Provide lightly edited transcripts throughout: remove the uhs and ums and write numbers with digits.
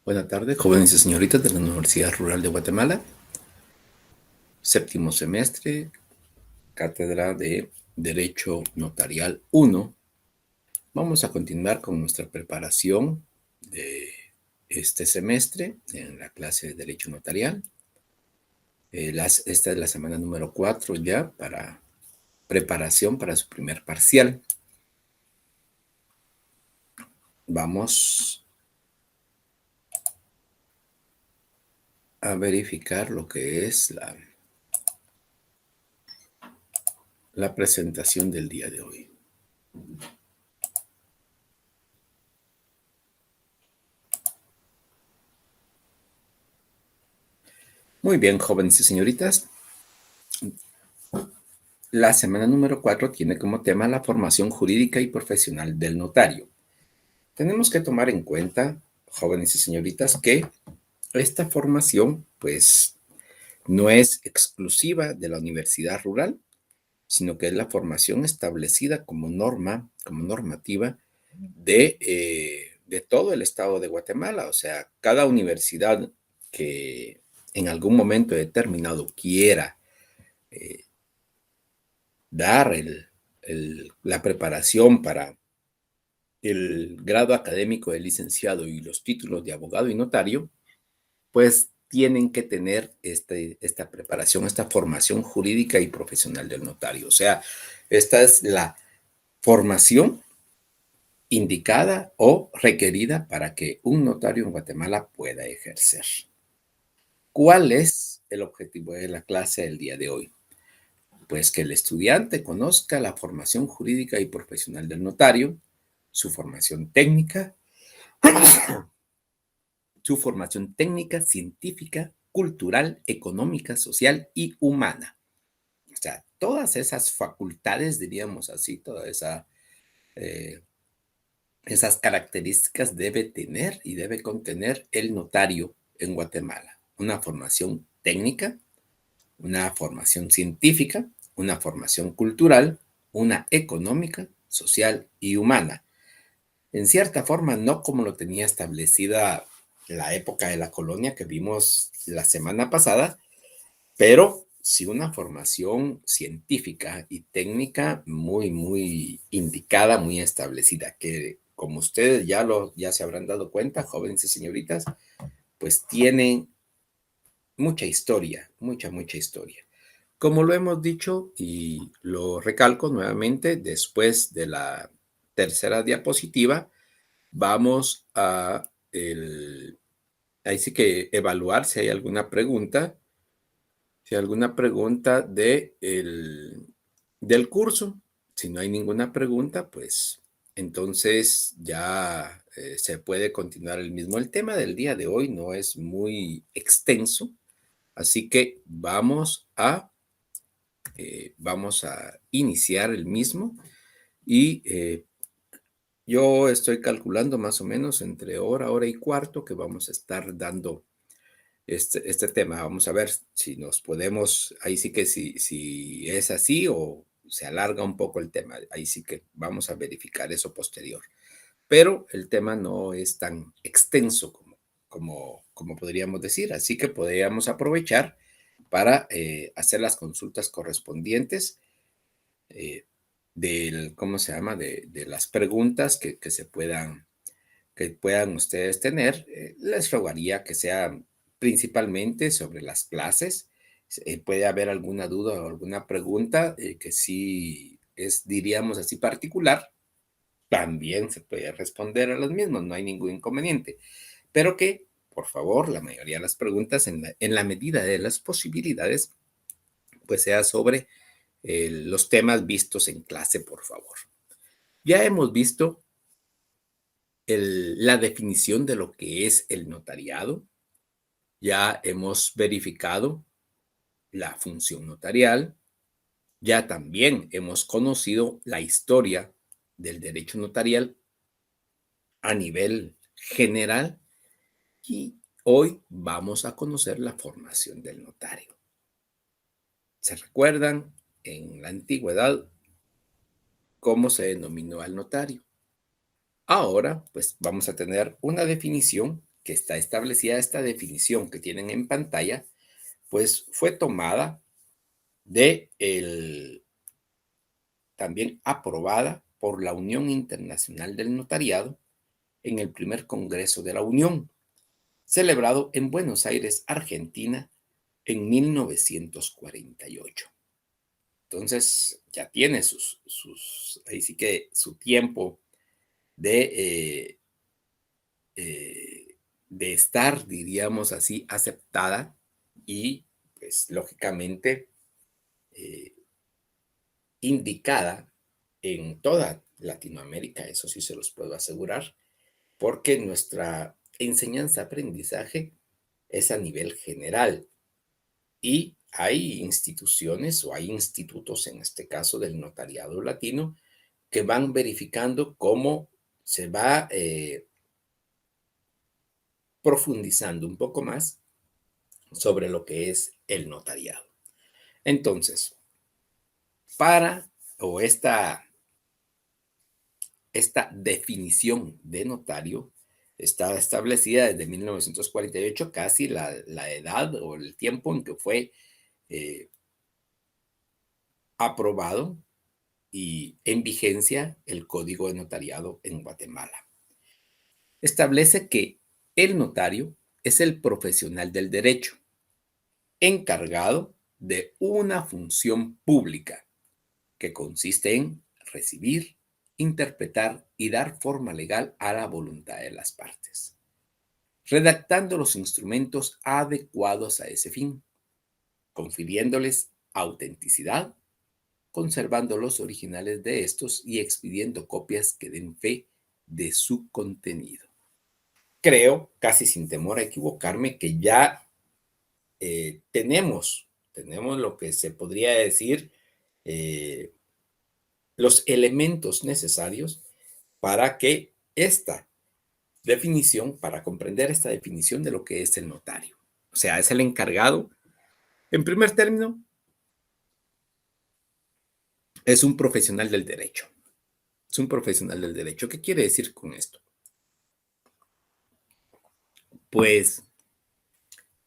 Buenas tardes, jóvenes y señoritas de la Universidad Rural de Guatemala, séptimo semestre, Cátedra de Derecho Notarial 1. Vamos a continuar con nuestra preparación de este semestre en la clase de Derecho Notarial. Esta es la semana número 4 ya para preparación para su primer parcial. Vamos a verificar lo que es la presentación del día de hoy. Muy bien, jóvenes y señoritas. La semana número 4 tiene como tema la formación jurídica y profesional del notario. Tenemos que tomar en cuenta, jóvenes y señoritas, que esta formación, pues, no es exclusiva de la Universidad Rural, sino que es la formación establecida como norma, como normativa de todo el estado de Guatemala. O sea, cada universidad que en algún momento determinado quiera dar la preparación para el grado académico de licenciado y los títulos de abogado y notario, pues tienen que tener esta preparación, esta formación jurídica y profesional del notario. O sea, esta es la formación indicada o requerida para que un notario en Guatemala pueda ejercer. ¿Cuál es el objetivo de la clase del día de hoy? Pues que el estudiante conozca la formación jurídica y profesional del notario, su formación técnica, científica, cultural, económica, social y humana. O sea, todas esas facultades, diríamos así, eh, esas características debe tener y debe contener el notario en Guatemala. Una formación técnica, una formación científica, una formación cultural, una económica, social y humana. En cierta forma, no como lo tenía establecida la época de la colonia que vimos la semana pasada, pero sí una formación científica y técnica muy indicada, muy establecida, que como ustedes ya se habrán dado cuenta, jóvenes y señoritas, pues tienen mucha historia, mucha historia. Como lo hemos dicho y lo recalco nuevamente, después de la tercera diapositiva, vamos ahí sí que evaluar si hay alguna pregunta, del curso. Si no hay ninguna pregunta, pues entonces ya se puede continuar el mismo. El tema del día de hoy no es muy extenso, así que vamos a iniciar el mismo y yo estoy calculando más o menos entre hora y cuarto que vamos a estar dando este tema. Vamos a ver si nos podemos, ahí sí que si es así o se alarga un poco el tema. Ahí sí que vamos a verificar eso posterior. Pero el tema no es tan extenso como podríamos decir, así que podríamos aprovechar para hacer las consultas correspondientes ¿cómo se llama? De las preguntas que puedan ustedes tener. Les rogaría que sea principalmente sobre las clases. Puede haber alguna duda o alguna pregunta que sí es, diríamos así, particular. También se puede responder a las mismas, no hay ningún inconveniente. Pero que, por favor, la mayoría de las preguntas, en la medida de las posibilidades, pues sea sobre los temas vistos en clase, por favor. Ya hemos visto la definición de lo que es el notariado. Ya hemos verificado la función notarial. Ya también hemos conocido la historia del derecho notarial a nivel general y hoy vamos a conocer la formación del notario. ¿Se recuerdan en la antigüedad cómo se denominó al notario? Ahora, pues vamos a tener una definición que está establecida esta definición que tienen en pantalla, pues fue tomada también aprobada por la Unión Internacional del Notariado en el primer Congreso de la Unión, celebrado en Buenos Aires, Argentina, en 1948. Entonces, ya tiene ahí sí que su tiempo de, eh, de estar, diríamos así, aceptada y, pues, lógicamente, eh, indicada en toda Latinoamérica, eso sí se los puedo asegurar, porque nuestra enseñanza-aprendizaje es a nivel general y hay instituciones o hay institutos, en este caso del notariado latino, que van verificando cómo se va profundizando un poco más sobre lo que es el notariado. Entonces, para o esta definición de notario está establecida desde 1948, casi la edad o el tiempo en que fue eh, aprobado y en vigencia el Código de Notariado en Guatemala. Establece que el notario es el profesional del derecho encargado de una función pública que consiste en recibir, interpretar y dar forma legal a la voluntad de las partes, redactando los instrumentos adecuados a ese fin, confiriéndoles autenticidad, conservando los originales de estos y expidiendo copias que den fe de su contenido. Creo, casi sin temor a equivocarme, que ya tenemos lo que se podría decir eh, los elementos necesarios para que para comprender esta definición de lo que es el notario. O sea, es el encargado, en primer término, es un profesional del derecho. Es un profesional del derecho. ¿Qué quiere decir con esto? Pues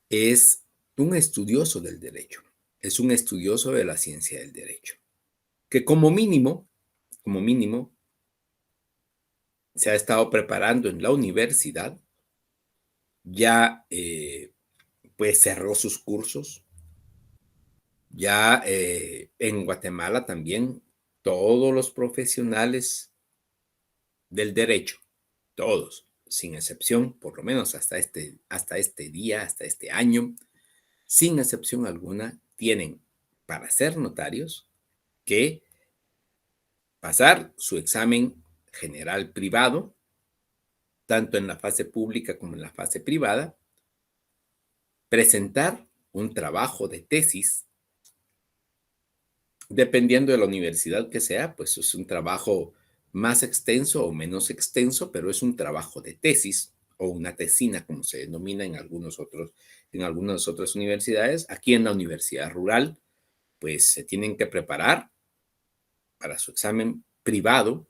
es un estudioso del derecho, es un estudioso de la ciencia del derecho, que como mínimo, se ha estado preparando en la universidad, ya pues cerró sus cursos, ya en Guatemala también todos los profesionales del derecho, todos, sin excepción, por lo menos hasta este día, hasta este año, sin excepción alguna, tienen para ser notarios que pasar su examen general privado, tanto en la fase pública como en la fase privada, presentar un trabajo de tesis, dependiendo de la universidad que sea, pues es un trabajo más extenso o menos extenso, pero es un trabajo de tesis o una tesina, como se denomina en algunas otras universidades. Aquí en la Universidad Rural, pues se tienen que preparar para su examen privado,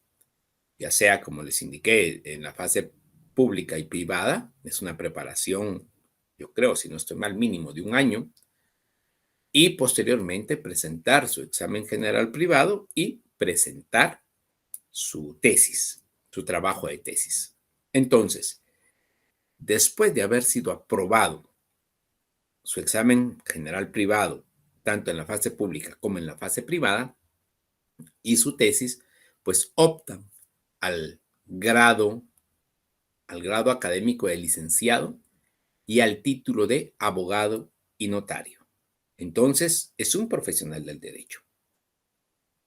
ya sea, como les indiqué, en la fase pública y privada. Es una preparación, yo creo, si no estoy mal, mínimo de un año, y posteriormente presentar su examen general privado y presentar su tesis, su trabajo de tesis. Entonces, después de haber sido aprobado su examen general privado, tanto en la fase pública como en la fase privada, y su tesis, pues optan al grado, al grado académico de licenciado y al título de abogado y notario. Entonces, es un profesional del derecho.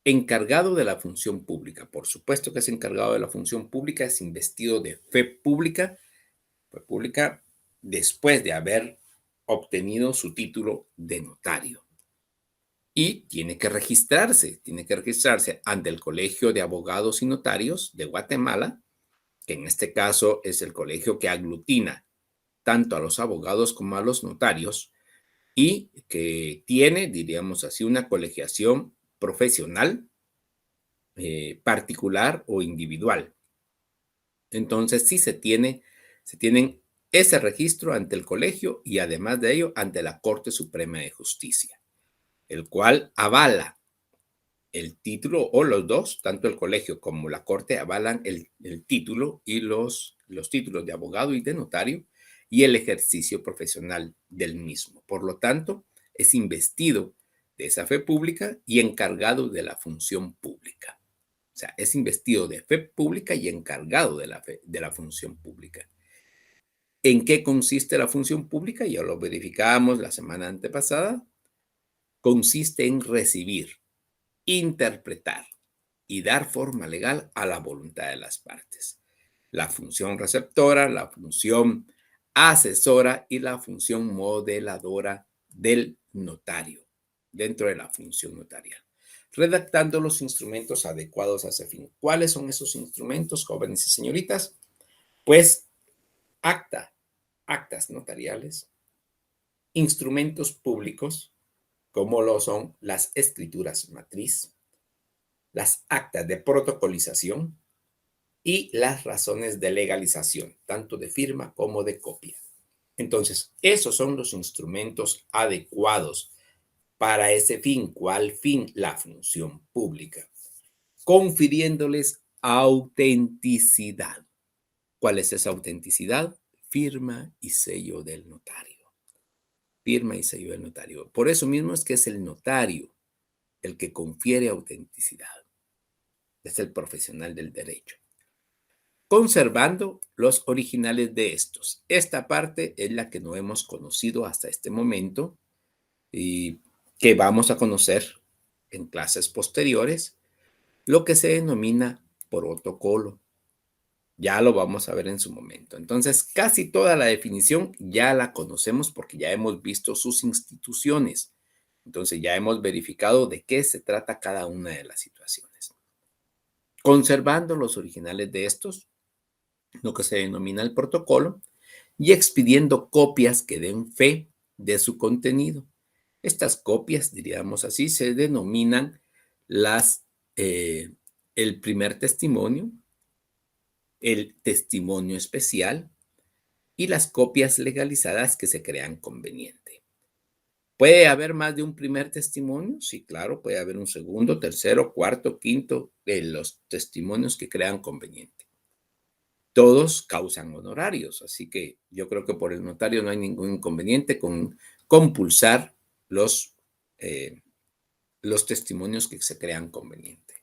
Encargado de la función pública. Por supuesto que es encargado de la función pública, es investido de fe pública después de haber obtenido su título de notario. Y tiene que registrarse ante el Colegio de Abogados y Notarios de Guatemala, que en este caso es el colegio que aglutina tanto a los abogados como a los notarios y que tiene, diríamos así, una colegiación profesional particular o individual. Entonces, sí se tienen ese registro ante el colegio y además de ello ante la Corte Suprema de Justicia, el cual avala el título o los dos, tanto el colegio como la Corte avalan el título y los títulos de abogado y de notario y el ejercicio profesional del mismo. Por lo tanto, es investido de esa fe pública y encargado de la función pública. O sea, es investido de fe pública y encargado de la función pública. ¿En qué consiste la función pública? Ya lo verificábamos la semana antepasada. Consiste en recibir, interpretar y dar forma legal a la voluntad de las partes. La función receptora, la función asesora y la función modeladora del notario dentro de la función notarial. Redactando los instrumentos adecuados a ese fin. ¿Cuáles son esos instrumentos, jóvenes y señoritas? Pues actas notariales, instrumentos públicos, como lo son las escrituras matriz, las actas de protocolización y las razones de legalización, tanto de firma como de copia. Entonces, esos son los instrumentos adecuados para ese fin. ¿Cuál fin? La función pública, confiriéndoles autenticidad. ¿Cuál es esa autenticidad? Firma y sello del notario. Firma y sello del notario. Por eso mismo es que es el notario el que confiere autenticidad. Es el profesional del derecho. Conservando los originales de estos. Esta parte es la que no hemos conocido hasta este momento y que vamos a conocer en clases posteriores, lo que se denomina protocolo. Ya lo vamos a ver en su momento. Entonces, casi toda la definición ya la conocemos porque ya hemos visto sus instituciones. Entonces, ya hemos verificado de qué se trata cada una de las situaciones. Conservando los originales de estos, lo que se denomina el protocolo, y expidiendo copias que den fe de su contenido. Estas copias, diríamos así, se denominan las, el primer testimonio, el testimonio especial y las copias legalizadas que se crean conveniente. ¿Puede haber más de un primer testimonio? Sí, claro, puede haber un segundo, tercero, cuarto, quinto, los testimonios que crean conveniente. Todos causan honorarios, así que yo creo que por el notario no hay ningún inconveniente con compulsar los testimonios que se crean conveniente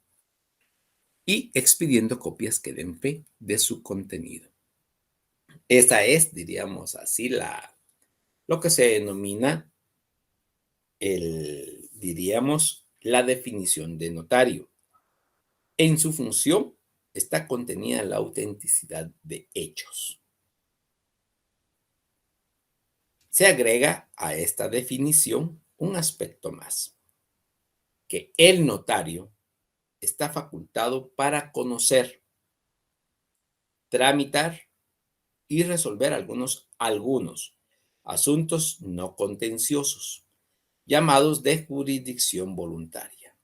y expidiendo copias que den fe de su contenido. Esa es, diríamos así, lo que se denomina diríamos, la definición de notario. En su función está contenida la autenticidad de hechos. Se agrega a esta definición un aspecto más, que el notario está facultado para conocer, tramitar y resolver algunos asuntos no contenciosos, llamados de jurisdicción voluntaria.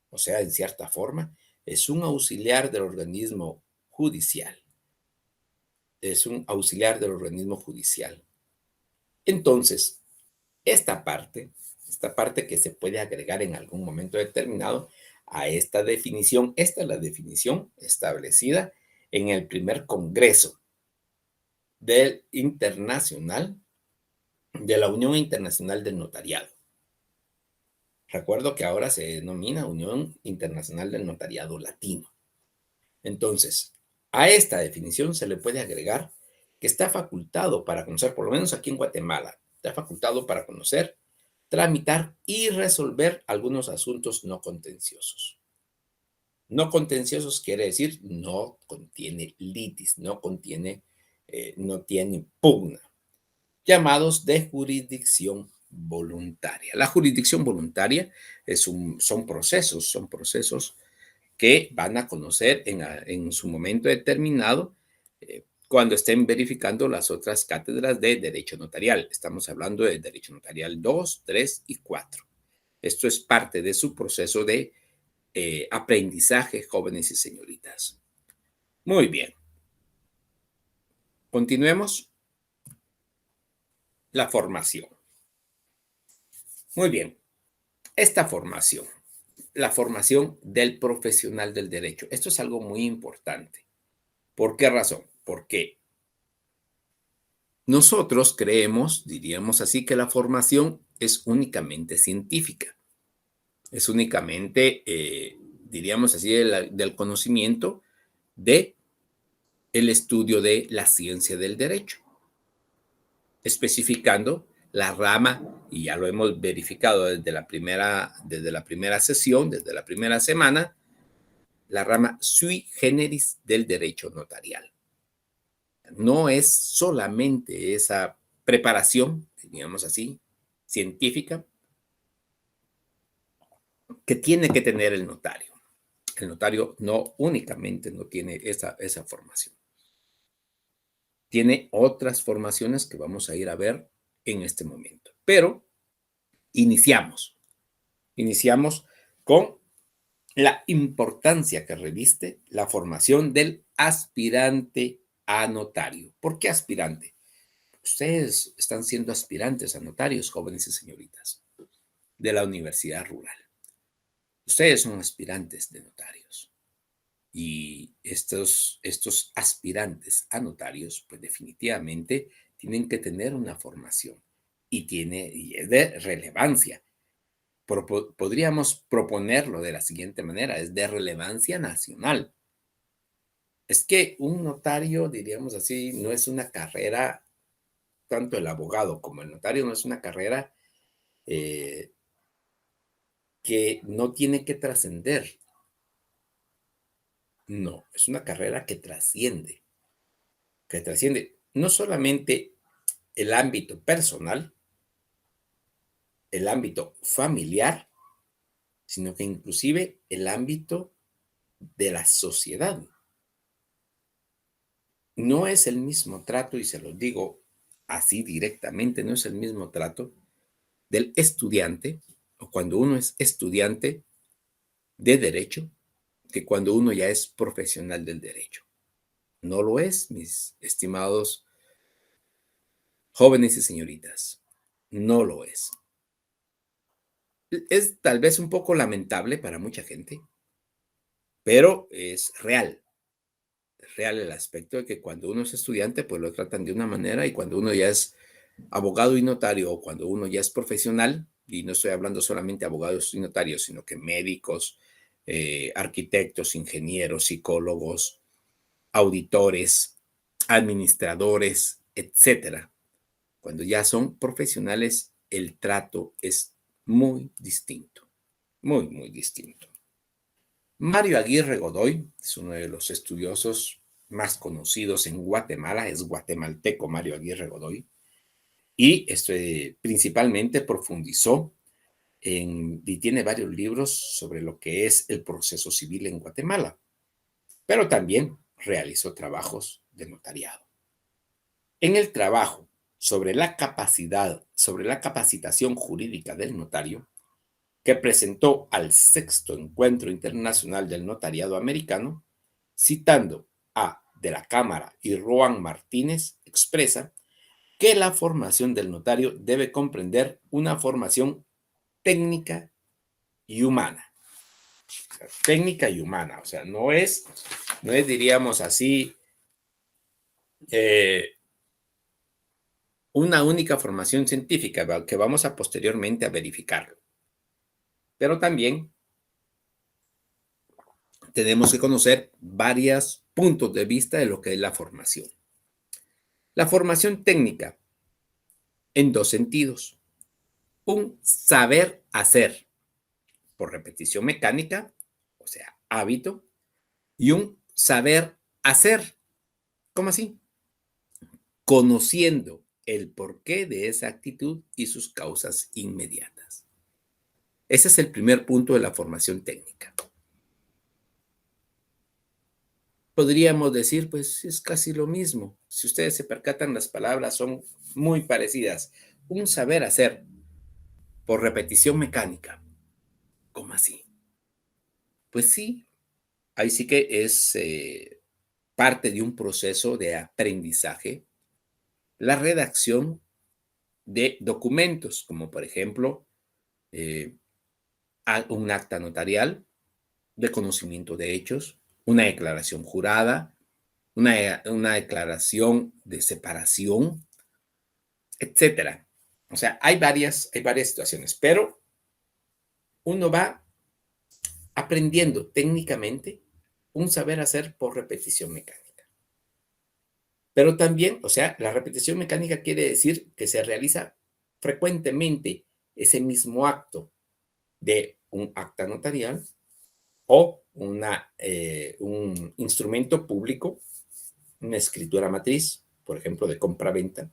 O sea, en cierta forma, es un auxiliar del organismo judicial. Es un auxiliar del organismo judicial. Entonces, esta parte que se puede agregar en algún momento determinado a esta definición, esta es la definición establecida en el primer Congreso del Internacional, de la Unión Internacional del Notariado. Recuerdo que ahora se denomina Unión Internacional del Notariado Latino. Entonces, a esta definición se le puede agregar que está facultado para conocer, por lo menos aquí en Guatemala, está facultado para conocer, tramitar y resolver algunos asuntos no contenciosos. No contenciosos quiere decir no contiene litis, no tiene pugna, llamados de jurisdicción voluntaria. La jurisdicción voluntaria son procesos que van a conocer en su momento determinado cuando estén verificando las otras cátedras de Derecho Notarial. Estamos hablando de Derecho Notarial 2, 3 y 4. Esto es parte de su proceso de aprendizaje, jóvenes y señoritas. Muy bien. Continuemos. la formación. Muy bien, esta formación, la formación del profesional del derecho. Esto es algo muy importante. ¿Por qué razón? Porque nosotros creemos, diríamos así, que la formación es únicamente científica, es únicamente, diríamos así, del conocimiento de el estudio de la ciencia del derecho, especificando la rama, y ya lo hemos verificado desde la primera sesión, desde la primera semana, la rama sui generis del derecho notarial. No es solamente esa preparación, digamos así, científica, que tiene que tener el notario. El notario no únicamente no tiene esa formación. Tiene otras formaciones que vamos a ir a ver en este momento. Pero iniciamos. Iniciamos con la importancia que reviste la formación del aspirante a notario. ¿Por qué aspirante? Ustedes están siendo aspirantes a notarios, jóvenes y señoritas, de la Universidad Rural. Ustedes son aspirantes de notarios. Y estos aspirantes a notarios, pues definitivamente tienen que tener una formación y es de relevancia. Podríamos proponerlo de la siguiente manera, es de relevancia nacional. Es que un notario, diríamos así, no es una carrera, tanto el abogado como el notario no es una carrera eh, que no tiene que trascender. No, es una carrera que trasciende no solamente el ámbito personal, el ámbito familiar, sino que inclusive el ámbito de la sociedad. No es el mismo trato, y se lo digo así directamente, no es el mismo trato del estudiante, o cuando uno es estudiante de derecho, que cuando uno ya es profesional del derecho. No lo es, mis estimados jóvenes y señoritas. No lo es. Es tal vez un poco lamentable para mucha gente, pero es real. Es real el aspecto de que cuando uno es estudiante, pues lo tratan de una manera y cuando uno ya es abogado y notario o cuando uno ya es profesional, y no estoy hablando solamente de abogados y notarios, sino que médicos, arquitectos, ingenieros, psicólogos, auditores, administradores, etcétera. Cuando ya son profesionales, el trato es muy distinto, muy, muy distinto. Mario Aguirre Godoy es uno de los estudiosos más conocidos en Guatemala, es guatemalteco Mario Aguirre Godoy, y principalmente profundizó y tiene varios libros sobre lo que es el proceso civil en Guatemala, pero también realizó trabajos de notariado. En el trabajo sobre la capacitación jurídica del notario, que presentó al sexto Encuentro Internacional del Notariado Americano, citando a De la Cámara y Roan Martínez, expresa que la formación del notario debe comprender una formación técnica y humana. O sea, técnica y humana, o sea, no es diríamos así, eh, una única formación científica que vamos a posteriormente a verificarlo. Pero también tenemos que conocer varios puntos de vista de lo que es la formación. La formación técnica en dos sentidos. Un saber hacer por repetición mecánica, o sea, hábito, y un saber hacer. ¿Cómo así? Conociendo el porqué de esa actitud y sus causas inmediatas. Ese es el primer punto de la formación técnica. Podríamos decir, pues es casi lo mismo. Si ustedes se percatan, las palabras son muy parecidas. Un saber hacer por repetición mecánica. ¿Cómo así? Pues sí, ahí sí que es parte de un proceso de aprendizaje, la redacción de documentos, como por ejemplo un acta notarial de conocimiento de hechos, una declaración jurada, una declaración de separación, etcétera. O sea, hay varias situaciones, pero uno va aprendiendo técnicamente un saber hacer por repetición mecánica. Pero también, o sea, la repetición mecánica quiere decir que se realiza frecuentemente ese mismo acto de un acta notarial o un instrumento público, una escritura matriz, por ejemplo, de compra-venta,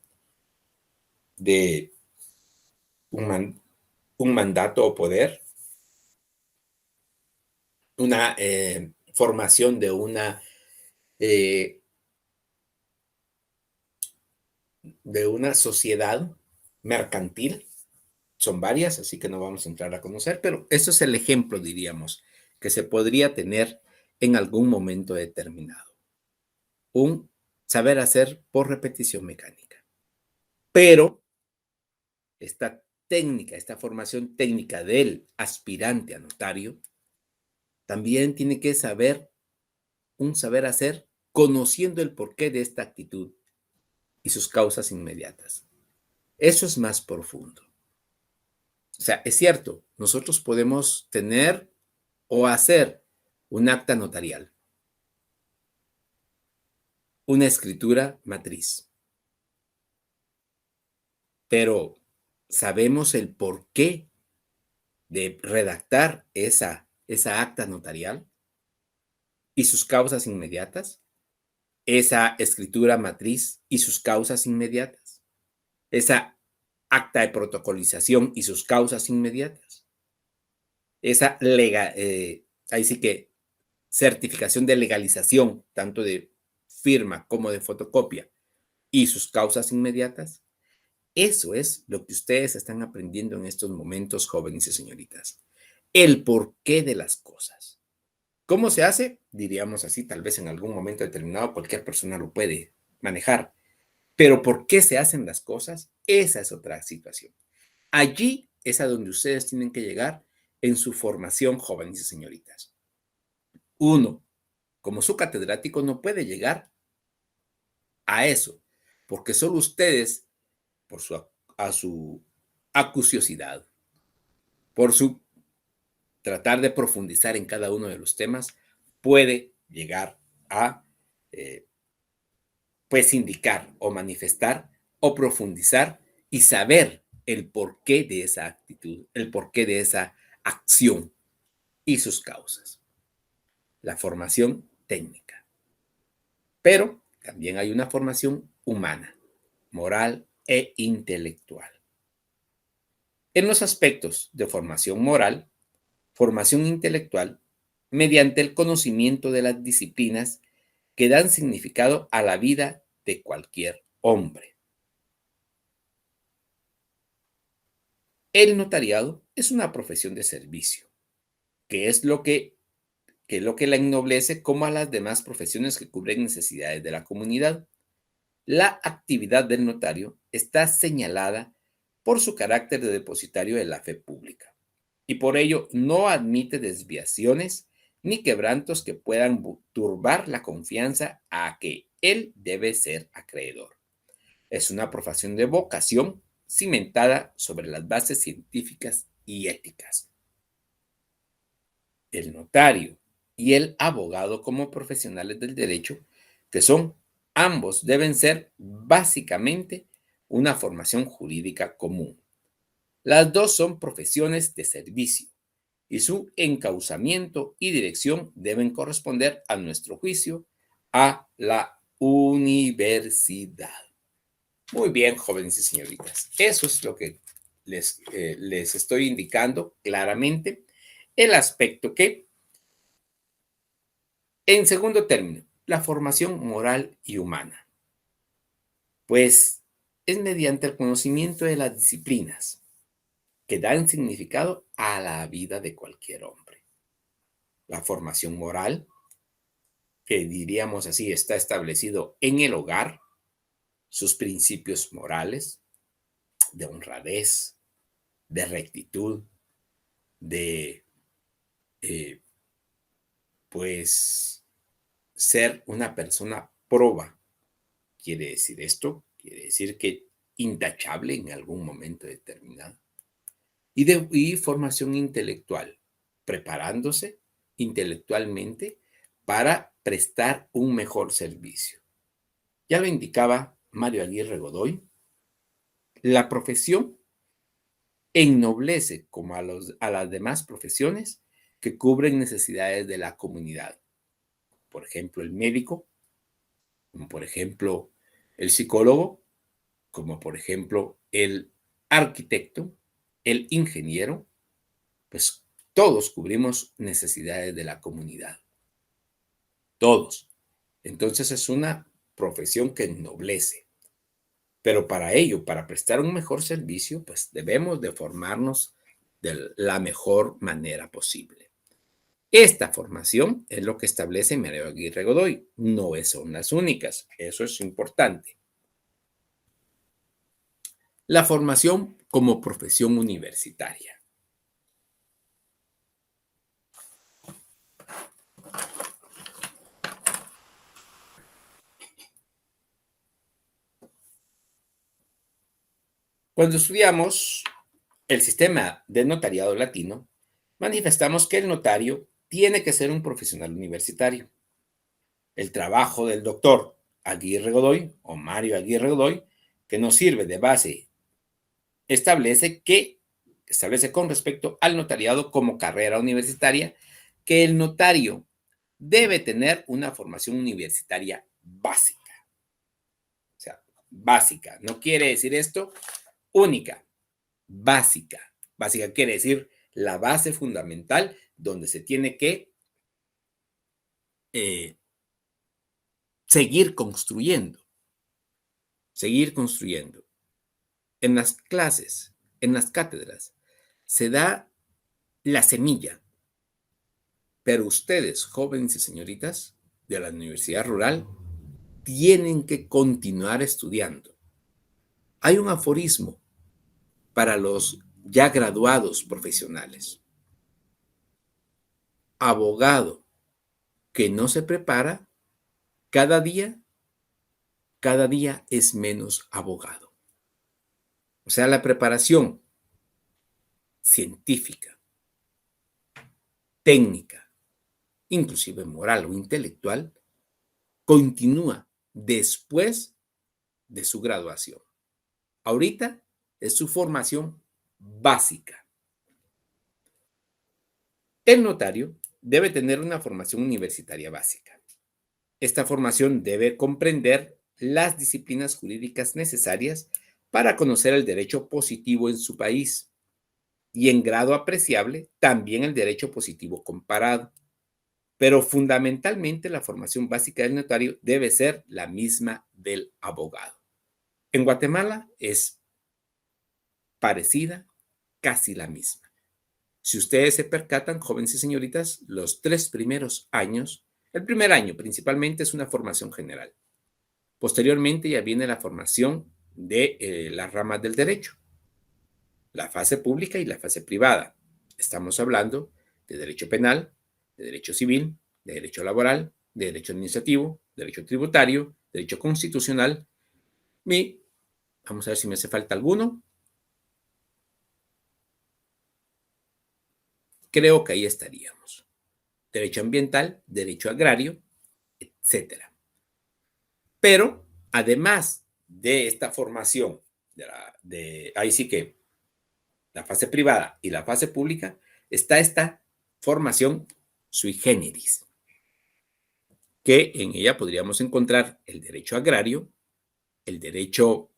de un, man, un mandato o poder, una formación eh, de una sociedad mercantil. Son varias, así que no vamos a entrar a conocer, pero eso es el ejemplo, diríamos, que se podría tener en algún momento determinado. Un saber hacer por repetición mecánica. Pero esta técnica, esta formación técnica del aspirante a notario, también tiene que saber un saber hacer conociendo el porqué de esta actitud y sus causas inmediatas. Eso es más profundo. O sea, es cierto, nosotros podemos tener o hacer un acta notarial, una escritura matriz, pero ¿sabemos el porqué de redactar esa acta notarial y sus causas inmediatas? Esa escritura matriz y sus causas inmediatas. Esa acta de protocolización y sus causas inmediatas. Esa ahí sí que certificación de legalización, tanto de firma como de fotocopia, y sus causas inmediatas. Eso es lo que ustedes están aprendiendo en estos momentos, jóvenes y señoritas. El porqué de las cosas. ¿Cómo se hace? Diríamos así, tal vez en algún momento determinado cualquier persona lo puede manejar. Pero ¿por qué se hacen las cosas? Esa es otra situación. Allí es a donde ustedes tienen que llegar en su formación, jóvenes y señoritas. Uno, como su catedrático, no puede llegar a eso, porque solo ustedes, por su acuciosidad, por su tratar de profundizar en cada uno de los temas, puede llegar a, eh, pues, indicar o manifestar o profundizar y saber el porqué de esa actitud, el porqué de esa acción y sus causas. La formación técnica. Pero también hay una formación humana, moral e intelectual. En los aspectos de formación moral, formación intelectual, mediante el conocimiento de las disciplinas que dan significado a la vida de cualquier hombre. El notariado es una profesión de servicio, que es lo que la ennoblece como a las demás profesiones que cubren necesidades de la comunidad. La actividad del notario está señalada por su carácter de depositario de la fe pública y por ello no admite desviaciones ni quebrantos que puedan turbar la confianza a que él debe ser acreedor. Es una profesión de vocación cimentada sobre las bases científicas y éticas. El notario y el abogado como profesionales del derecho, que son ambos, deben ser básicamente una formación jurídica común. Las dos son profesiones de servicio y su encauzamiento y dirección deben corresponder, a nuestro juicio, a la universidad. Muy bien, jóvenes y señoritas. Eso es lo que les estoy indicando claramente. El aspecto que, en segundo término, la formación moral y humana. Pues es mediante el conocimiento de las disciplinas que dan significado a la vida de cualquier hombre. La formación moral, que diríamos así, está establecido en el hogar, sus principios morales, de honradez, de rectitud, de, eh, pues, ser una persona proba. ¿Quiere decir esto? Quiere decir que intachable en algún momento determinado. Y formación intelectual, preparándose intelectualmente para prestar un mejor servicio. Ya lo indicaba Mario Aguirre Godoy, la profesión ennoblece como a las demás profesiones que cubren necesidades de la comunidad. Por ejemplo, el médico, como por ejemplo el psicólogo, como por ejemplo el arquitecto, el ingeniero, pues todos cubrimos necesidades de la comunidad, todos. Entonces es una profesión que ennoblece, pero para ello, para prestar un mejor servicio, pues debemos de formarnos de la mejor manera posible. Esta formación es lo que establece Mario Aguirre Godoy, no son las únicas, eso es importante. La formación como profesión universitaria. Cuando estudiamos el sistema de notariado latino, manifestamos que el notario tiene que ser un profesional universitario. El trabajo del doctor Aguirre Godoy o Mario Aguirre Godoy, que nos sirve de base, establece con respecto al notariado como carrera universitaria que el notario debe tener una formación universitaria básica. O sea, básica. No quiere decir esto única, básica. Básica quiere decir la base fundamental donde se tiene que eh, seguir construyendo, seguir construyendo. En las clases, en las cátedras, se da la semilla, pero ustedes, jóvenes y señoritas de la Universidad Rural, tienen que continuar estudiando. Hay un aforismo para los ya graduados profesionales. Abogado que no se prepara, cada día es menos abogado. O sea, la preparación científica, técnica, inclusive moral o intelectual, continúa después de su graduación. Ahorita es su formación básica. El notario debe tener una formación universitaria básica. Esta formación debe comprender las disciplinas jurídicas necesarias para conocer el derecho positivo en su país y en grado apreciable también el derecho positivo comparado. Pero fundamentalmente la formación básica del notario debe ser la misma del abogado. En Guatemala es parecida, casi la misma. Si ustedes se percatan, jóvenes y señoritas, los 3 primeros años, el primer año principalmente es una formación general. Posteriormente ya viene la formación de las ramas del derecho, la fase pública y la fase privada. Estamos hablando de derecho penal, de derecho civil, de derecho laboral, de derecho administrativo, derecho tributario, derecho constitucional. Y vamos a ver si me hace falta alguno. Creo que ahí estaríamos. Derecho ambiental, derecho agrario, etcétera. Pero además de esta formación, ahí sí que la fase privada y la fase pública, está esta formación sui generis, que en ella podríamos encontrar el derecho agrario, el derecho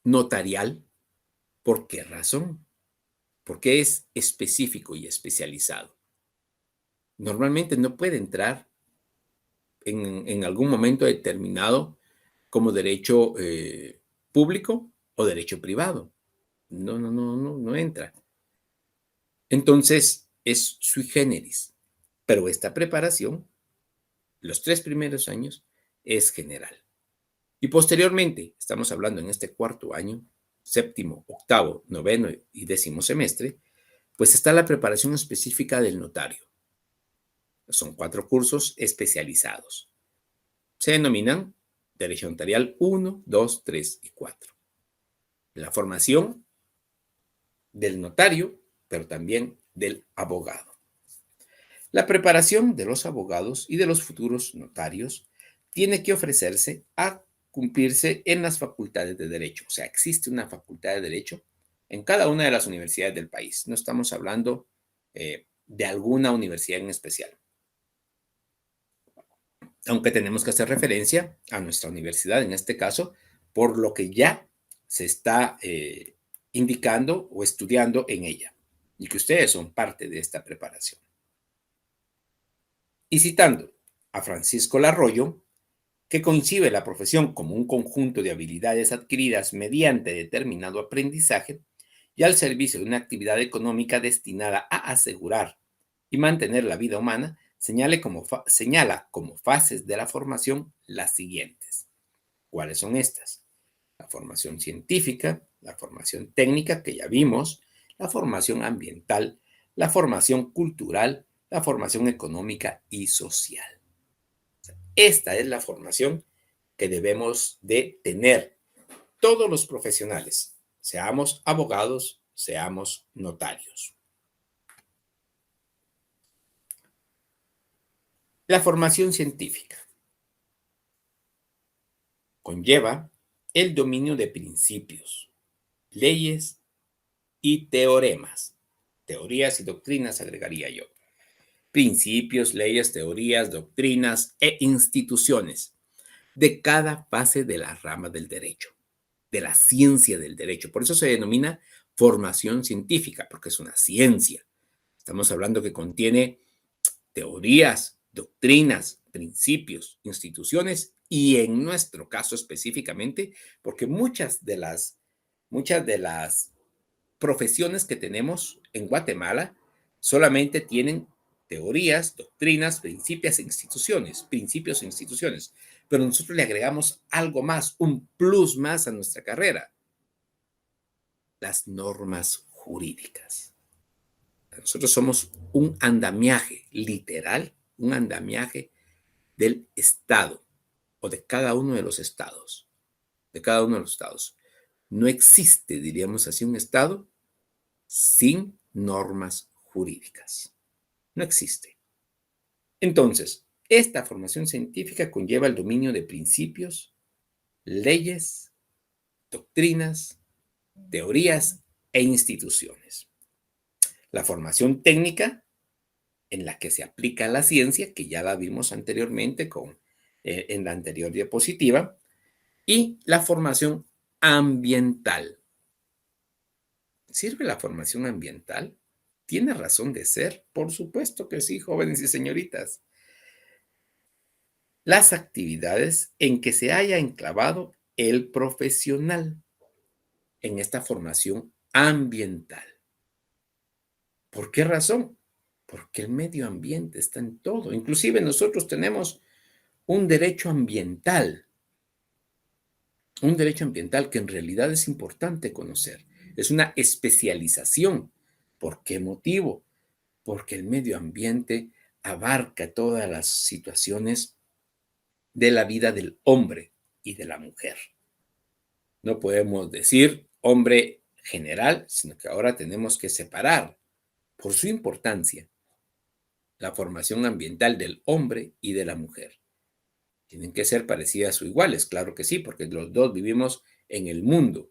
notarial. ¿Por qué razón? Porque es específico y especializado. Normalmente no puede entrar en algún momento determinado como derecho público o derecho privado. No entra. Entonces, es sui generis, pero esta preparación, los 3 primeros años, es general. Y posteriormente, estamos hablando en este cuarto año, séptimo, octavo, noveno y décimo semestre, pues está la preparación específica del notario. Son 4 cursos especializados. Se denominan Derecho Notarial 1, 2, 3 y 4. La formación del notario, pero también del abogado. La preparación de los abogados y de los futuros notarios tiene que ofrecerse a cumplirse en las facultades de Derecho. O sea, existe una facultad de Derecho en cada una de las universidades del país. No estamos hablando de alguna universidad en especial. Aunque tenemos que hacer referencia a nuestra universidad, en este caso, por lo que ya se está indicando o estudiando en ella, y que ustedes son parte de esta preparación. Y citando a Francisco Larroyo, que concibe la profesión como un conjunto de habilidades adquiridas mediante determinado aprendizaje y al servicio de una actividad económica destinada a asegurar y mantener la vida humana, señala como fases de la formación las siguientes. ¿Cuáles son estas? La formación científica, la formación técnica, que ya vimos, la formación ambiental, la formación cultural, la formación económica y social. Esta es la formación que debemos de tener todos los profesionales, seamos abogados, seamos notarios. La formación científica conlleva el dominio de principios, leyes y teoremas. Teorías y doctrinas agregaría yo. Principios, leyes, teorías, doctrinas e instituciones de cada fase de la rama del derecho, de la ciencia del derecho. Por eso se denomina formación científica, porque es una ciencia. Estamos hablando que contiene teorías, doctrinas, principios, instituciones y en nuestro caso específicamente, porque muchas de las profesiones que tenemos en Guatemala solamente tienen teorías, doctrinas, principios e instituciones, pero nosotros le agregamos algo más, un plus más a nuestra carrera, las normas jurídicas. Nosotros somos un andamiaje, literal, un andamiaje del Estado o de cada uno de los estados, No existe, diríamos así, un Estado sin normas jurídicas. No existe. Entonces, esta formación científica conlleva el dominio de principios, leyes, doctrinas, teorías e instituciones. La formación técnica, en la que se aplica la ciencia, que ya la vimos anteriormente en la anterior diapositiva, y la formación ambiental. ¿Sirve la formación ambiental? ¿Tiene razón de ser? Por supuesto que sí, jóvenes y señoritas. Las actividades en que se haya enclavado el profesional en esta formación ambiental. ¿Por qué razón? Porque el medio ambiente está en todo. Inclusive nosotros tenemos un derecho ambiental que en realidad es importante conocer. Es una especialización. ¿Por qué motivo? Porque el medio ambiente abarca todas las situaciones de la vida del hombre y de la mujer. No podemos decir hombre general, sino que ahora tenemos que separar, por su importancia, la formación ambiental del hombre y de la mujer. Tienen que ser parecidas o iguales, claro que sí, porque los dos vivimos en el mundo,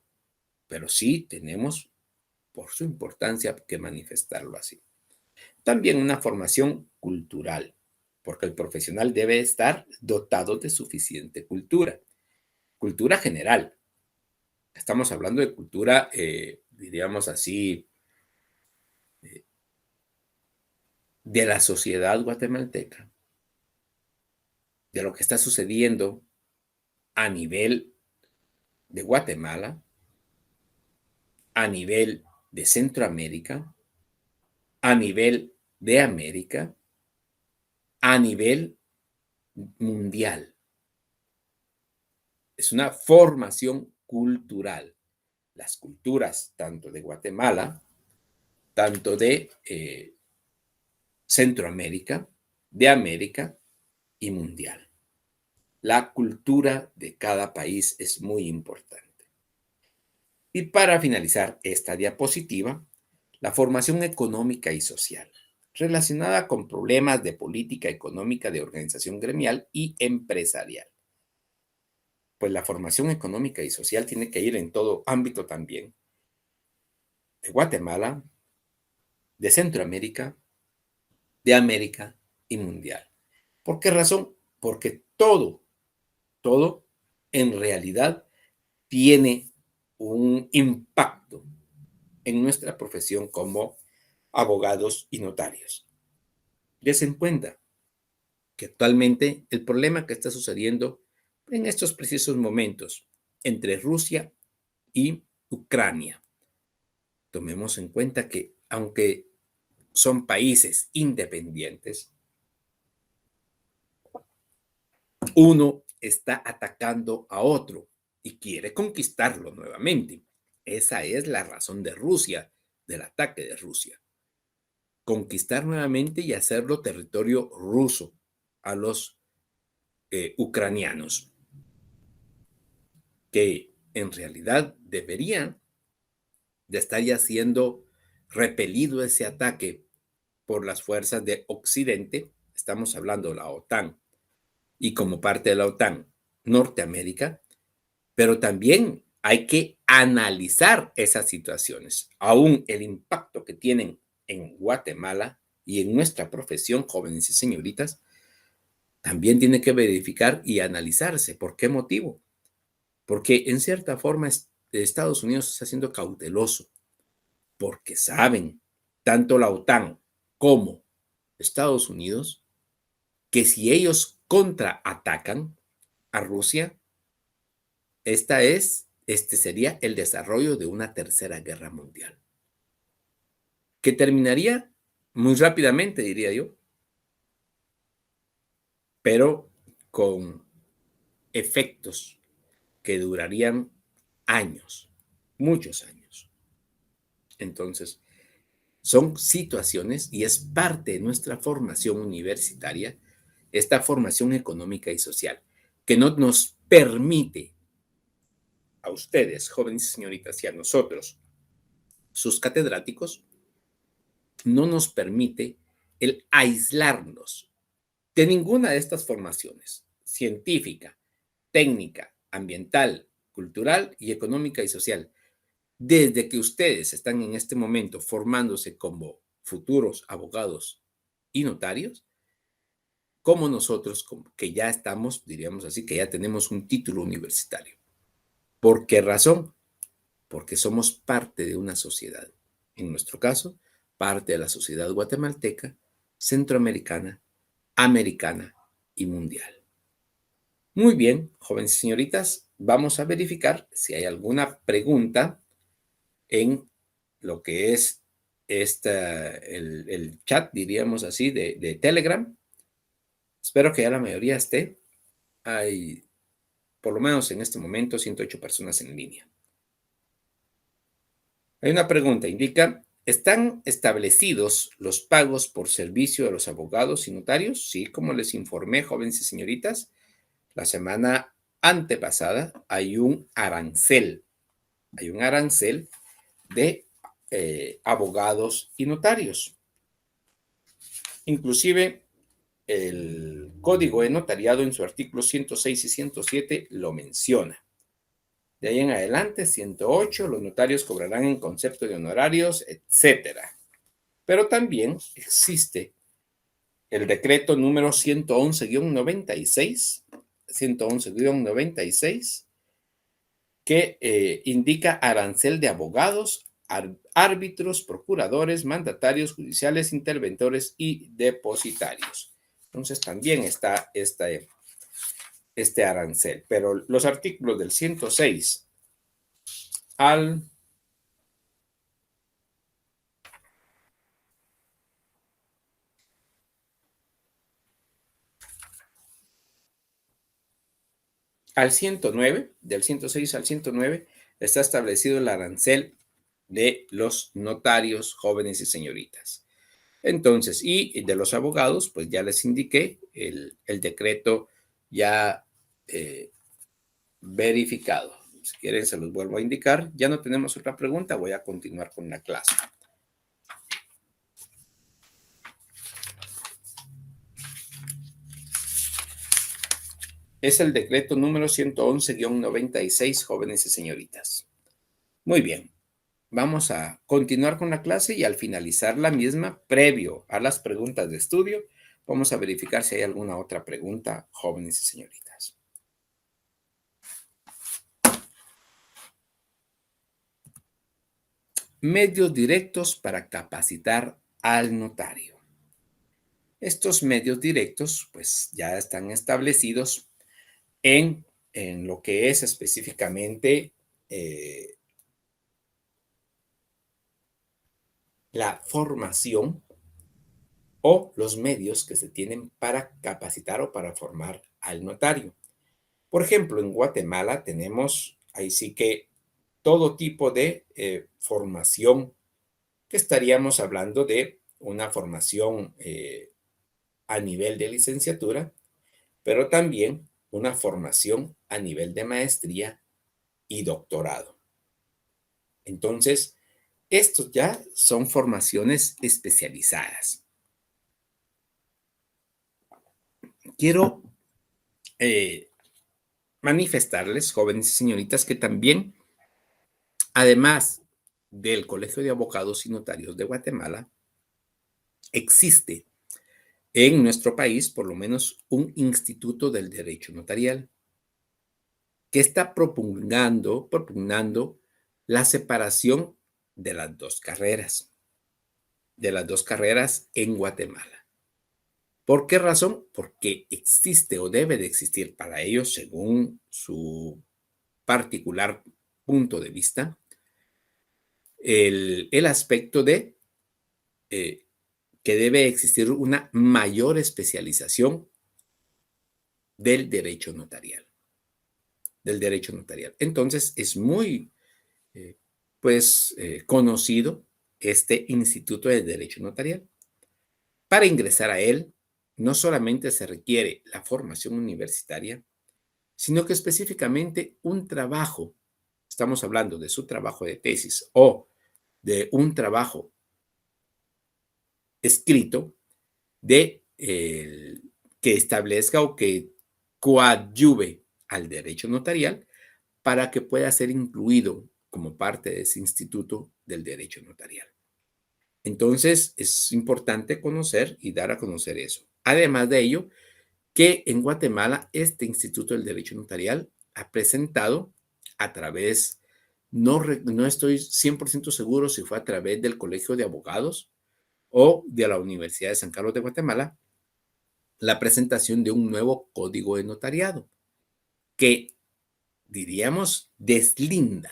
pero sí tenemos, por su importancia, que manifestarlo así. También una formación cultural, porque el profesional debe estar dotado de suficiente cultura. Cultura general. Estamos hablando de cultura, diríamos así, de la sociedad guatemalteca, de lo que está sucediendo a nivel de Guatemala, a nivel de Centroamérica, a nivel de América, a nivel mundial. es una formación cultural. Las culturas tanto de Guatemala, tanto de Centroamérica, de América y mundial. La cultura de cada país es muy importante. Y para finalizar esta diapositiva, la formación económica y social, relacionada con problemas de política económica de organización gremial y empresarial. Pues la formación económica y social tiene que ir en todo ámbito también, de Guatemala, de Centroamérica, de América y mundial. ¿Por qué razón? Porque todo en realidad tiene un impacto en nuestra profesión como abogados y notarios. Des en cuenta que actualmente el problema que está sucediendo en estos precisos momentos entre Rusia y Ucrania, tomemos en cuenta que aunque son países independientes, uno está atacando a otro y quiere conquistarlo nuevamente. Esa es la razón de Rusia, del ataque de Rusia. Conquistar nuevamente y hacerlo territorio ruso a los ucranianos, que en realidad deberían de estar ya siendo repelido ese ataque por las fuerzas de Occidente, estamos hablando de la OTAN, y como parte de la OTAN, Norteamérica, pero también hay que analizar esas situaciones, aún el impacto que tienen en Guatemala y en nuestra profesión, jóvenes y señoritas, también tiene que verificar y analizarse. ¿Por qué motivo? Porque en cierta forma Estados Unidos está siendo cauteloso, porque saben, tanto la OTAN como Estados Unidos, que si ellos contraatacan a Rusia, este sería el desarrollo de una tercera guerra mundial, que terminaría muy rápidamente, diría yo, pero con efectos que durarían años, muchos años. Entonces, son situaciones y es parte de nuestra formación universitaria, esta formación económica y social, que no nos permite a ustedes, jóvenes y señoritas, y a nosotros, sus catedráticos, no nos permite el aislarnos de ninguna de estas formaciones, científica, técnica, ambiental, cultural y económica y social. Desde que ustedes están en este momento formándose como futuros abogados y notarios, como nosotros, que ya estamos, diríamos así, que ya tenemos un título universitario. ¿Por qué razón? Porque somos parte de una sociedad. En nuestro caso, parte de la sociedad guatemalteca, centroamericana, americana y mundial. Muy bien, jóvenes y señoritas, vamos a verificar si hay alguna pregunta en lo que es el chat, diríamos así, de Telegram. Espero que ya la mayoría esté. Hay, por lo menos en este momento, 108 personas en línea. Hay una pregunta, indica, ¿están establecidos los pagos por servicio de los abogados y notarios? Sí, como les informé, jóvenes y señoritas, la semana antepasada hay un arancel de abogados y notarios. Inclusive el Código de Notariado en su artículo 106 y 107 lo menciona. De ahí en adelante, 108, los notarios cobrarán en concepto de honorarios, etcétera. Pero también existe el decreto número 111-96, 111-96, que indica arancel de abogados, árbitros, procuradores, mandatarios judiciales, interventores y depositarios. Entonces también está este arancel, pero los artículos del 106 al al 109, del 106 al 109, está establecido el arancel de los notarios jóvenes y señoritas. Entonces, y de los abogados, pues ya les indiqué el decreto ya verificado. Si quieren, se los vuelvo a indicar. Ya no tenemos otra pregunta, voy a continuar con la clase. Es el decreto número 111-96, jóvenes y señoritas. Muy bien, vamos a continuar con la clase y al finalizar la misma, previo a las preguntas de estudio, vamos a verificar si hay alguna otra pregunta, jóvenes y señoritas. Medios directos para capacitar al notario. Estos medios directos, pues ya están establecidos en, en lo que es específicamente la formación o los medios que se tienen para capacitar o para formar al notario. Por ejemplo, en Guatemala tenemos ahí sí que todo tipo de formación, que estaríamos hablando de una formación a nivel de licenciatura, pero también una formación a nivel de maestría y doctorado. Entonces, estos ya son formaciones especializadas. Quiero eh, manifestarles, jóvenes y señoritas, que también, además del Colegio de Abogados y Notarios de Guatemala, existe en nuestro país por lo menos un instituto del derecho notarial que está propugnando la separación de las dos carreras en Guatemala. ¿Por qué razón? Porque existe o debe de existir para ellos, según su particular punto de vista, el aspecto de eh, que debe existir una mayor especialización del derecho notarial, del derecho notarial. Entonces, es muy, eh, conocido este Instituto de Derecho Notarial. Para ingresar a él, no solamente se requiere la formación universitaria, sino que específicamente un trabajo, estamos hablando de su trabajo de tesis o de un trabajo escrito de que establezca o que coadyuve al derecho notarial para que pueda ser incluido como parte de ese instituto del derecho notarial. Entonces, es importante conocer y dar a conocer eso. Además de ello, que en Guatemala este Instituto del Derecho Notarial ha presentado a través, no estoy 100% seguro si fue a través del Colegio de Abogados o de la Universidad de San Carlos de Guatemala, la presentación de un nuevo código de notariado que, diríamos, deslinda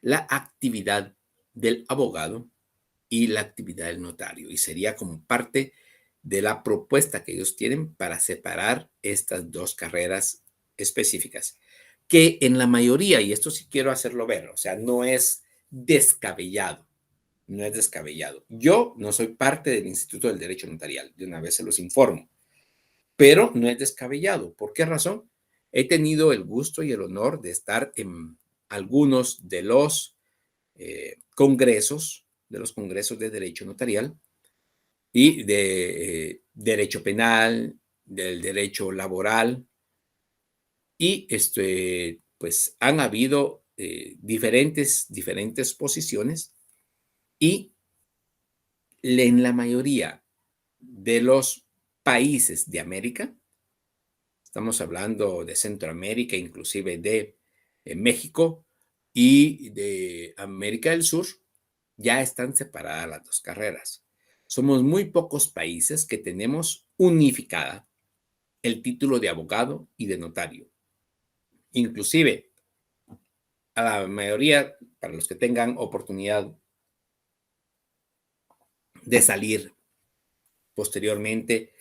la actividad del abogado y la actividad del notario. Y sería como parte de la propuesta que ellos tienen para separar estas dos carreras específicas, que en la mayoría, y esto sí quiero hacerlo ver, o sea, no es descabellado, no es descabellado. Yo no soy parte del Instituto del Derecho Notarial, de una vez se los informo, pero no es descabellado. ¿Por qué razón? He tenido el gusto y el honor de estar en algunos de los congresos de derecho notarial y de derecho penal, del derecho laboral, y pues han habido diferentes posiciones y en la mayoría de los países de América, estamos hablando de Centroamérica, inclusive de México y de América del Sur, ya están separadas las dos carreras. Somos muy pocos países que tenemos unificada el título de abogado y de notario. Inclusive, a la mayoría, para los que tengan oportunidad de salir posteriormente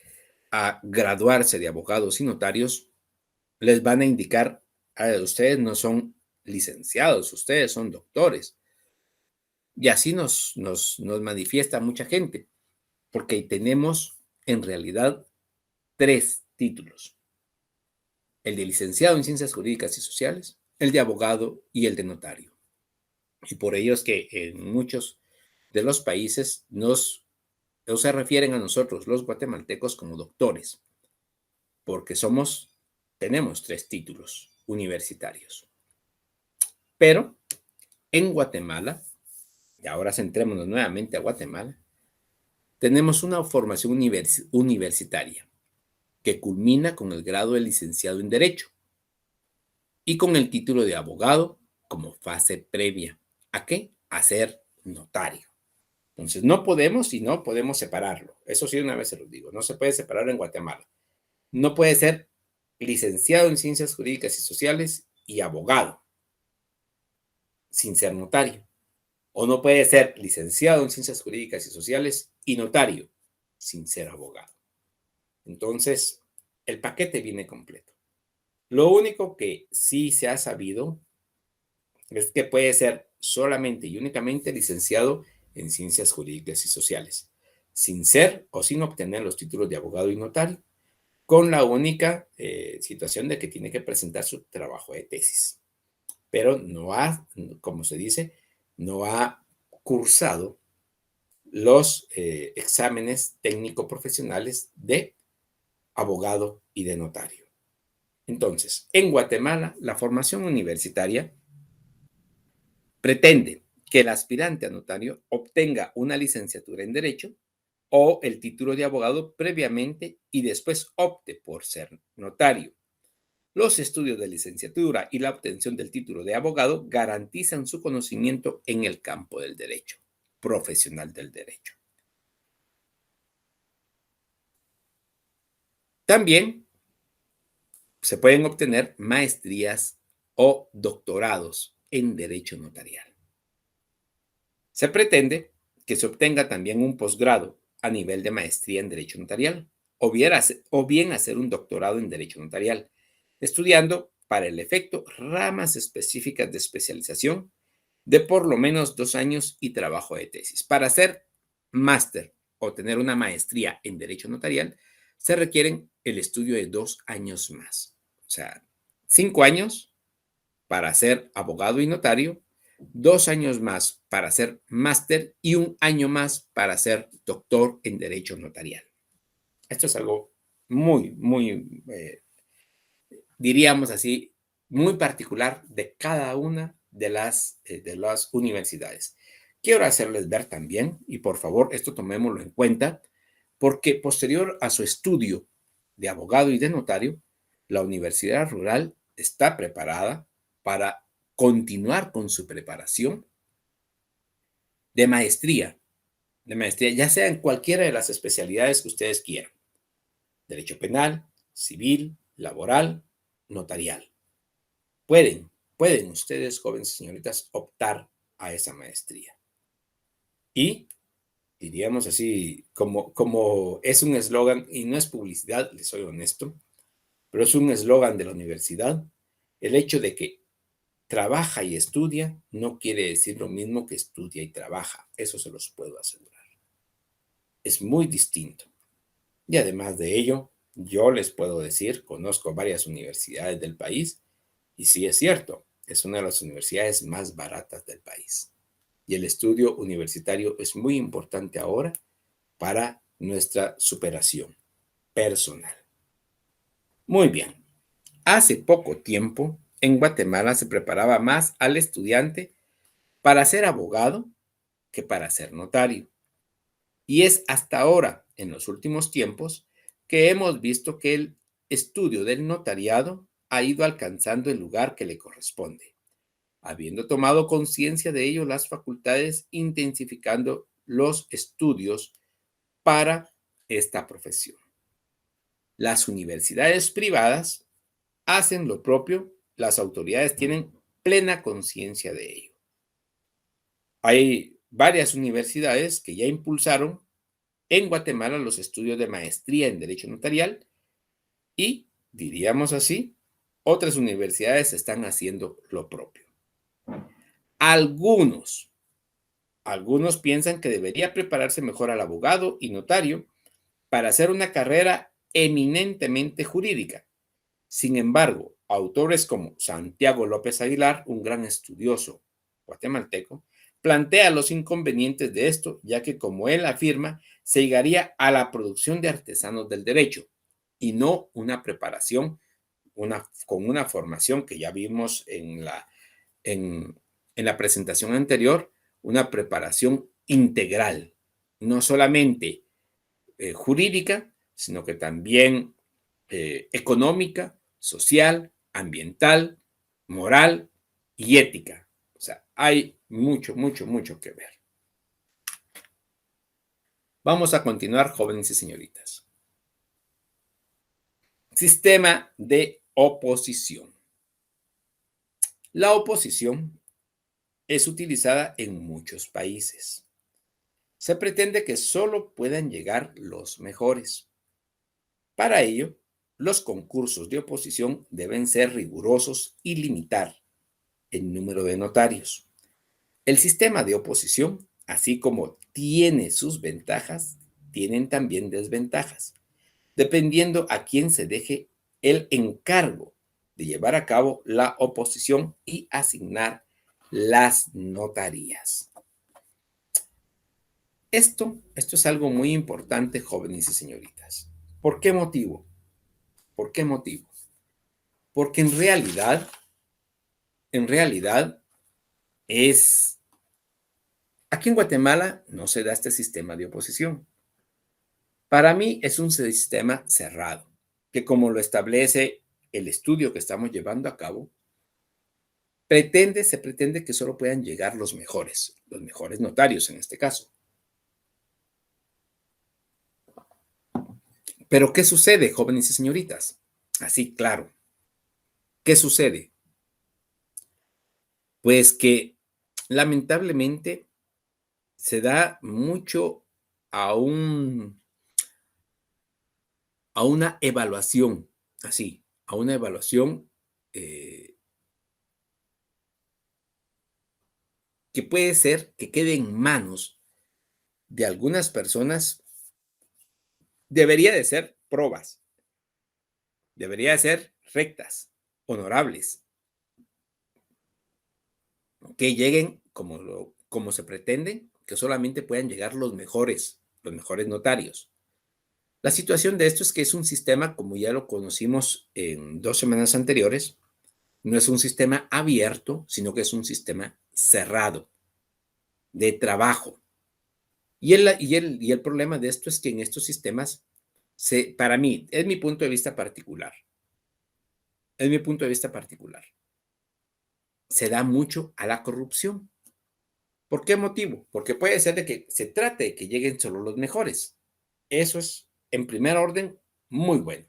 a graduarse de abogados y notarios, les van a indicar, ustedes no son licenciados, ustedes son doctores. Y así nos manifiesta mucha gente, porque tenemos en realidad 3 títulos: el de licenciado en Ciencias Jurídicas y Sociales, el de abogado y el de notario. Y por ello es que en muchos de los países no se refieren a nosotros, los guatemaltecos, como doctores, porque tenemos 3 títulos universitarios. Pero en Guatemala, y ahora centrémonos nuevamente a Guatemala, tenemos una formación universitaria que culmina con el grado de licenciado en Derecho y con el título de abogado como fase previa. ¿A qué? A ser notario. Entonces, no podemos separarlo. Eso sí, una vez se lo digo, no se puede separar en Guatemala. No puede ser licenciado en Ciencias Jurídicas y Sociales y abogado sin ser notario. O no puede ser licenciado en Ciencias Jurídicas y Sociales y notario sin ser abogado. Entonces, el paquete viene completo. Lo único que sí se ha sabido es que puede ser solamente y únicamente licenciado en Ciencias Jurídicas y Sociales, sin ser o sin obtener los títulos de abogado y notario, con la única situación de que tiene que presentar su trabajo de tesis. Pero no ha, como se dice, no ha cursado los exámenes técnico-profesionales de abogado y de notario. Entonces, en Guatemala, la formación universitaria pretende que el aspirante a notario obtenga una licenciatura en Derecho o el título de abogado previamente y después opte por ser notario. Los estudios de licenciatura y la obtención del título de abogado garantizan su conocimiento en el campo del derecho, profesional del derecho. También se pueden obtener maestrías o doctorados en derecho notarial. Se pretende que se obtenga también un posgrado a nivel de maestría en derecho notarial o bien hacer un doctorado en derecho notarial, estudiando para el efecto ramas específicas de especialización de por lo menos 2 años y trabajo de tesis. Para hacer máster o tener una maestría en derecho notarial, se requieren el estudio de 2 años más. O sea, 5 años para ser abogado y notario, 2 años más para ser máster y 1 año más para ser doctor en derecho notarial. Esto es algo muy, diríamos así, muy particular de cada una de las universidades. Quiero hacerles ver también, y por favor, esto tomémoslo en cuenta, porque posterior a su estudio de abogado y de notario, la Universidad Rural está preparada para continuar con su preparación de maestría, ya sea en cualquiera de las especialidades que ustedes quieran: derecho penal, civil, laboral, notarial. Pueden ustedes, jóvenes señoritas, optar a esa maestría. Y diríamos así, como es un eslogan, y no es publicidad, les soy honesto, pero es un eslogan de la universidad, el hecho de que trabaja y estudia no quiere decir lo mismo que estudia y trabaja, eso se los puedo asegurar. Es muy distinto. Y además de ello, yo les puedo decir, conozco varias universidades del país, y sí es cierto, es una de las universidades más baratas del país. Y el estudio universitario es muy importante ahora para nuestra superación personal. Muy bien. Hace poco tiempo, en Guatemala se preparaba más al estudiante para ser abogado que para ser notario. Y es hasta ahora, en los últimos tiempos, que hemos visto que el estudio del notariado ha ido alcanzando el lugar que le corresponde, habiendo tomado conciencia de ello las facultades, intensificando los estudios para esta profesión. Las universidades privadas hacen lo propio, las autoridades tienen plena conciencia de ello. Hay varias universidades que ya impulsaron en Guatemala los estudios de maestría en Derecho Notarial y, diríamos así, Otras universidades están haciendo lo propio. Algunos, algunos piensan que debería prepararse mejor al abogado y notario para hacer una carrera eminentemente jurídica. Sin embargo, autores como Santiago López Aguilar, un gran estudioso guatemalteco, plantea los inconvenientes de esto, ya que, como él afirma, se llegaría a la producción de artesanos del derecho y no una preparación con una formación que ya vimos en la presentación anterior, una preparación integral, no solamente jurídica, sino que también económica, social, ambiental, moral y ética. O sea, hay mucho, mucho, mucho que ver. Vamos a continuar, jóvenes y señoritas. Sistema de oposición. La oposición es utilizada en muchos países. Se pretende que solo puedan llegar los mejores. Para ello, los concursos de oposición deben ser rigurosos y limitar el número de notarios. El sistema de oposición, así como tiene sus ventajas, tienen también desventajas, dependiendo a quién se deje el encargo de llevar a cabo la oposición y asignar las notarías. Esto es algo muy importante, jóvenes y señoritas. ¿Por qué motivo? ¿Por qué motivo? Porque en realidad es, aquí en Guatemala no se da este sistema de oposición. Para mí es un sistema cerrado, que como lo establece el estudio que estamos llevando a cabo, se pretende que solo puedan llegar los mejores notarios en este caso. Pero ¿qué sucede, jóvenes y señoritas? Así, claro. ¿Qué sucede? Pues que lamentablemente se da mucho a un a una evaluación, así, a una evaluación eh, que puede ser que quede en manos de algunas personas, debería de ser probas, debería de ser rectas, honorables, que lleguen como se pretende, que solamente puedan llegar los mejores notarios. La situación de esto es que es un sistema, como ya lo conocimos en 2 semanas anteriores, no es un sistema abierto, sino que es un sistema cerrado de trabajo. Y el problema de esto es que en estos sistemas, para mí, es mi punto de vista particular, se da mucho a la corrupción. ¿Por qué motivo? Porque puede ser de que se trate de que lleguen solo los mejores. Eso es, en primer orden, muy bueno.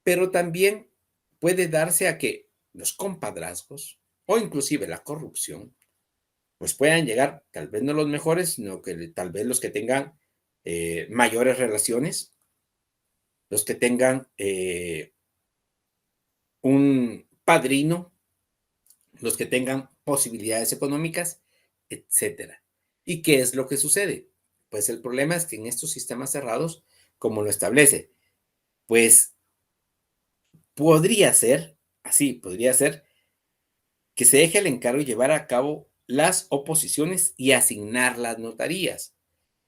Pero también puede darse a que los compadrazgos o inclusive la corrupción pues puedan llegar, tal vez no los mejores, sino que tal vez los que tengan mayores relaciones, los que tengan un padrino, los que tengan posibilidades económicas, etcétera. ¿Y qué es lo que sucede? Pues el problema es que en estos sistemas cerrados, como lo establece, pues podría ser que se deje el encargo de llevar a cabo las oposiciones y asignar las notarías.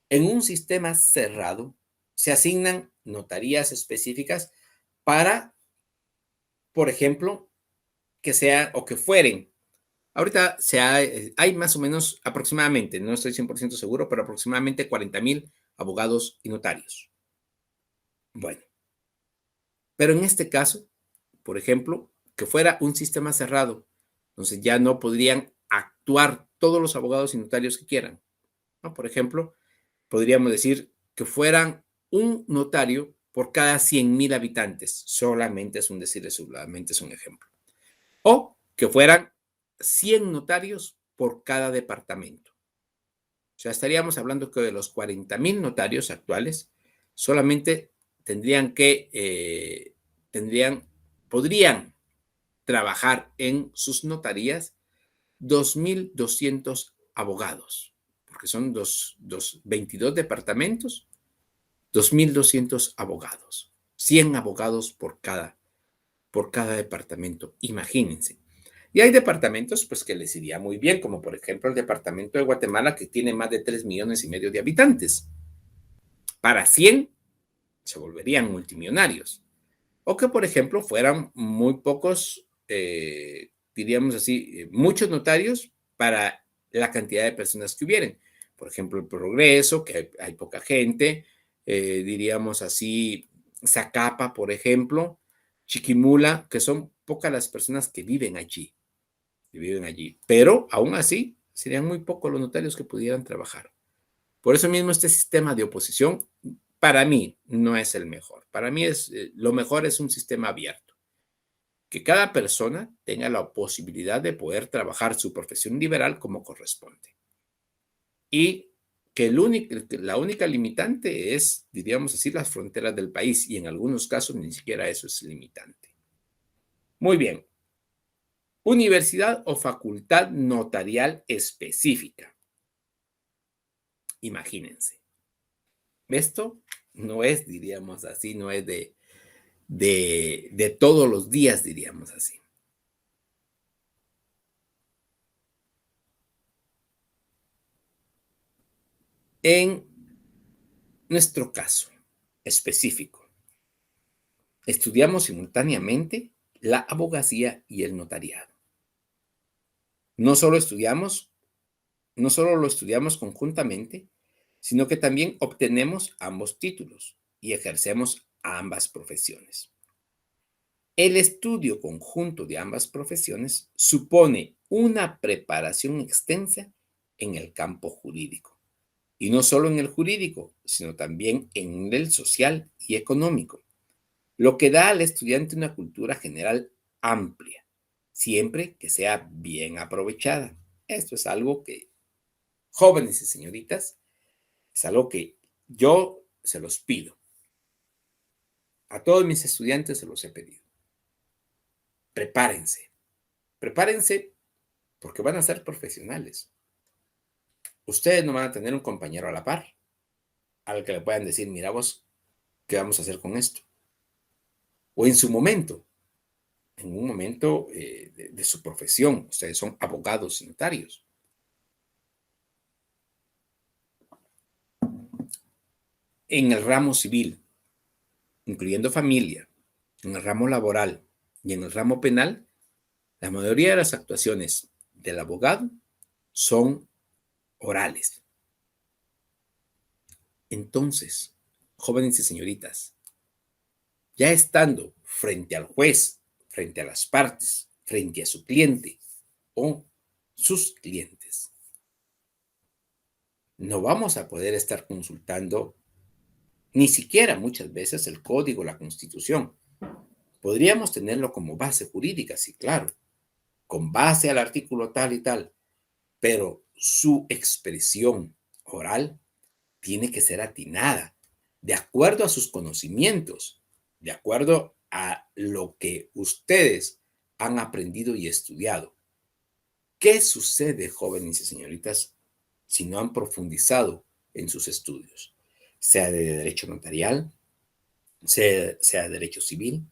En un sistema cerrado se asignan notarías específicas para, por ejemplo, que sean o que fueren. Ahorita hay más o menos aproximadamente, no estoy 100% seguro, pero aproximadamente 40,000 abogados y notarios. Bueno, pero en este caso, por ejemplo, que fuera un sistema cerrado, entonces ya no podrían actuar todos los abogados y notarios que quieran, ¿no? Por ejemplo, podríamos decir que fueran un notario por cada 100,000 habitantes. Solamente es un decir, solamente es un ejemplo. O que fueran 100 notarios por cada departamento. O sea, estaríamos hablando que de los 40,000 notarios actuales, solamente tendrían podrían trabajar en sus notarías 2.200 abogados, porque son 22 departamentos, 2.200 abogados, 100 abogados por cada departamento, imagínense. Y hay departamentos pues que les iría muy bien, como por ejemplo el departamento de Guatemala, que tiene más de 3,5 millones de habitantes. Para 100 se volverían multimillonarios. O que, por ejemplo, fueran muy pocos, diríamos así, muchos notarios para la cantidad de personas que hubieran. Por ejemplo, el Progreso, que hay poca gente, diríamos así, Zacapa, por ejemplo, Chiquimula, que son pocas las personas que viven allí. Pero aún así, serían muy pocos los notarios que pudieran trabajar. Por eso mismo este sistema de oposición para mí no es el mejor. Para mí lo mejor es un sistema abierto, que cada persona tenga la posibilidad de poder trabajar su profesión liberal como corresponde. Y que la única limitante es, diríamos así, las fronteras del país, y en algunos casos ni siquiera eso es limitante. Muy bien. Universidad o facultad notarial específica. Imagínense. Esto no es, diríamos así, no es de todos los días, diríamos así. En nuestro caso específico, estudiamos simultáneamente la abogacía y el notariado. No solo no solo lo estudiamos conjuntamente, sino que también obtenemos ambos títulos y ejercemos ambas profesiones. El estudio conjunto de ambas profesiones supone una preparación extensa en el campo jurídico. Y no solo en el jurídico, sino también en el social y económico, lo que da al estudiante una cultura general amplia, siempre que sea bien aprovechada. Esto es algo que, jóvenes y señoritas, es algo que yo se los pido. A todos mis estudiantes se los he pedido. Prepárense, prepárense porque van a ser profesionales. Ustedes no van a tener un compañero a la par al que le puedan decir, mira vos, ¿qué vamos a hacer con esto? O en su momento, en un momento de su profesión, ustedes son abogados y notarios. En el ramo civil, incluyendo familia, en el ramo laboral y en el ramo penal, la mayoría de las actuaciones del abogado son orales. Entonces, jóvenes y señoritas, ya estando frente al juez, frente a las partes, frente a su cliente o sus clientes, no vamos a poder estar consultando ni siquiera muchas veces el código, la constitución. Podríamos tenerlo como base jurídica, sí, claro, con base al artículo tal y tal, pero su expresión oral tiene que ser atinada, de acuerdo a sus conocimientos, de acuerdo a lo que ustedes han aprendido y estudiado. ¿Qué sucede, jóvenes y señoritas, si no han profundizado en sus estudios? Sea de derecho notarial, sea de derecho civil,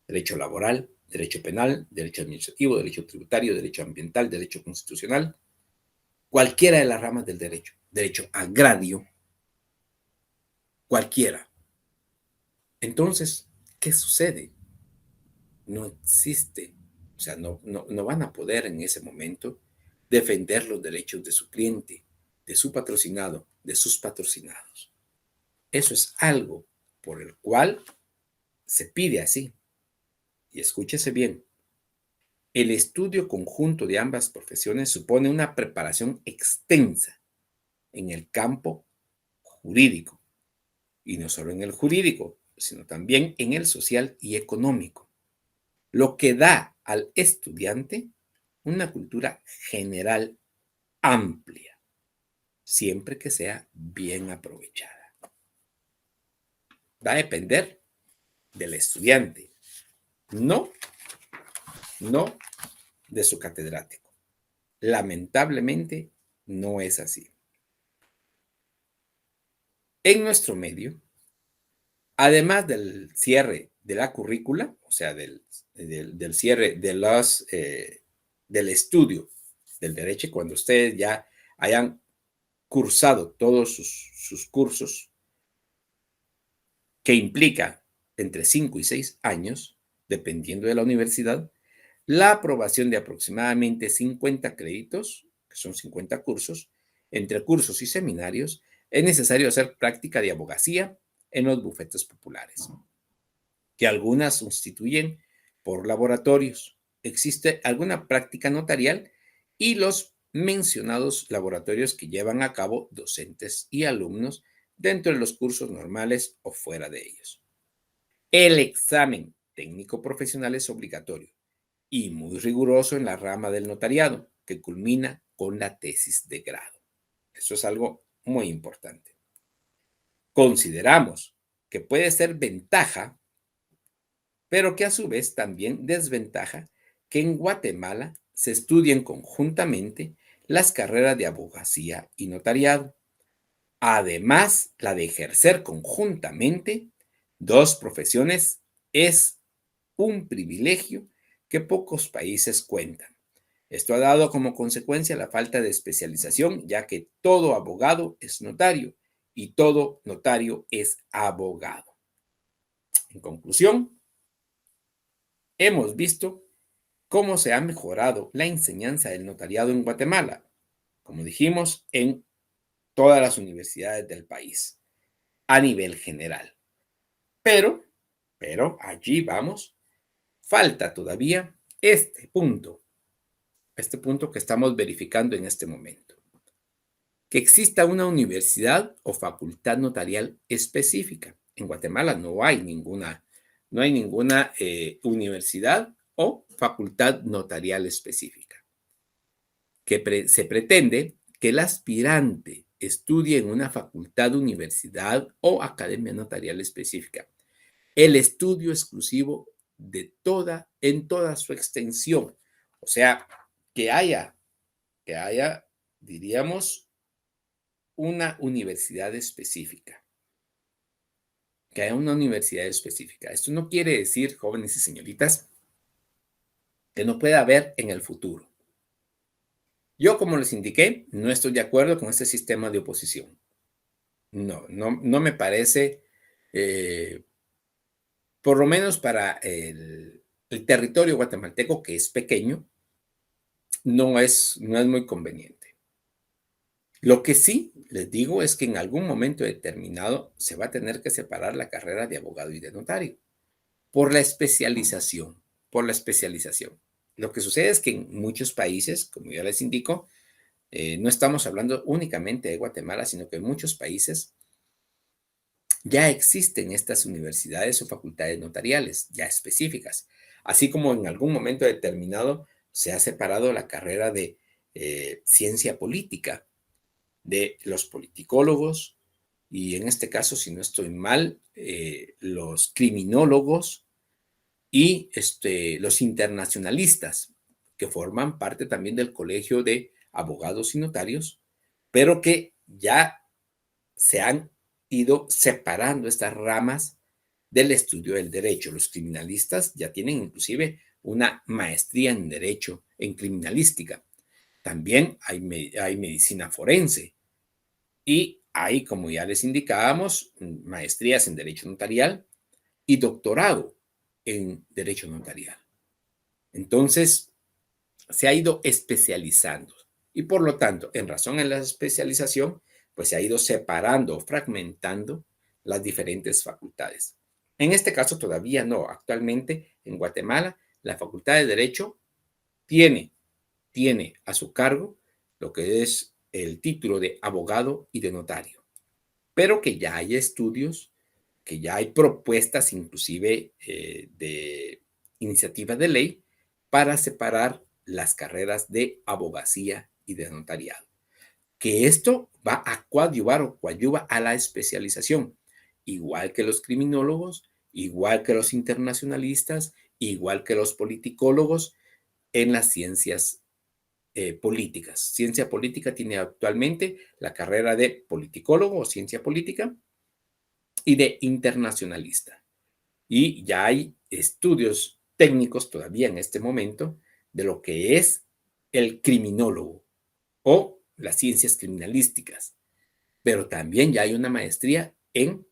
derecho laboral, derecho penal, derecho administrativo, derecho tributario, derecho ambiental, derecho constitucional, cualquiera de las ramas del derecho, derecho agrario, cualquiera. Entonces, ¿qué sucede? No existe, o sea, no van a poder en ese momento defender los derechos de su cliente, de su patrocinado, de sus patrocinados. Eso es algo por el cual se pide así. Y escúchese bien, el estudio conjunto de ambas profesiones supone una preparación extensa en el campo jurídico, y no solo en el jurídico, sino también en el social y económico, lo que da al estudiante una cultura general amplia, siempre que sea bien aprovechada. Va a depender del estudiante, no no de su catedrático. Lamentablemente, no es así. En nuestro medio, además del cierre de la currícula, o sea, del cierre de del estudio del derecho, cuando ustedes ya hayan cursado todos sus cursos, que implica entre 5 y 6 años, dependiendo de la universidad, la aprobación de aproximadamente 50 créditos, que son 50 cursos, entre cursos y seminarios, es necesario hacer práctica de abogacía en los bufetes populares, que algunas sustituyen por laboratorios. Existe alguna práctica notarial y los mencionados laboratorios que llevan a cabo docentes y alumnos dentro de los cursos normales o fuera de ellos. El examen técnico profesional es obligatorio y muy riguroso en la rama del notariado, que culmina con la tesis de grado. Eso es algo muy importante. Consideramos que puede ser ventaja, pero que a su vez también desventaja, que en Guatemala se estudien conjuntamente las carreras de abogacía y notariado. Además, la de ejercer conjuntamente dos profesiones es un privilegio que pocos países cuentan. Esto ha dado como consecuencia la falta de especialización, ya que todo abogado es notario y todo notario es abogado. En conclusión, hemos visto cómo se ha mejorado la enseñanza del notariado en Guatemala, como dijimos, en todas las universidades del país, a nivel general. Pero allí vamos, falta todavía este punto que estamos verificando en este momento, que exista una universidad o facultad notarial específica. En Guatemala no hay ninguna universidad o facultad notarial específica. Se pretende que el aspirante estudie en una facultad, universidad o academia notarial específica el estudio exclusivo en toda su extensión. O sea, que haya, diríamos, una universidad específica. Que haya una universidad específica. Esto no quiere decir, jóvenes y señoritas, que no pueda haber en el futuro. Yo, como les indiqué, no estoy de acuerdo con este sistema de oposición. No me parece, por lo menos para el territorio guatemalteco, que es pequeño, no es muy conveniente. Lo que sí les digo es que en algún momento determinado se va a tener que separar la carrera de abogado y de notario por la especialización, Lo que sucede es que en muchos países, como ya les indico, no estamos hablando únicamente de Guatemala, sino que en muchos países ya existen estas universidades o facultades notariales ya específicas, así como en algún momento determinado se ha separado la carrera de ciencia política de los politicólogos y en este caso, si no estoy mal, los criminólogos y los internacionalistas, que forman parte también del Colegio de Abogados y Notarios, pero que ya se han ido separando estas ramas del estudio del derecho. Los criminalistas ya tienen inclusive una maestría en derecho, en criminalística. También hay medicina forense y hay, como ya les indicábamos, maestrías en derecho notarial y doctorado en derecho notarial. Entonces, se ha ido especializando y por lo tanto, en razón de la especialización, pues se ha ido separando o fragmentando las diferentes facultades. En este caso todavía no. Actualmente en Guatemala la Facultad de Derecho tiene a su cargo lo que es el título de abogado y de notario, pero que ya hay estudios, que ya hay propuestas inclusive de iniciativas de ley para separar las carreras de abogacía y de notariado. Que esto va a coadyuvar o coadyuva a la especialización, igual que los criminólogos, igual que los internacionalistas, igual que los politicólogos, en las ciencias políticas. Ciencia política tiene actualmente la carrera de politicólogo o ciencia política y de internacionalista. Y ya hay estudios técnicos todavía en este momento de lo que es el criminólogo o las ciencias criminalísticas, pero también ya hay una maestría en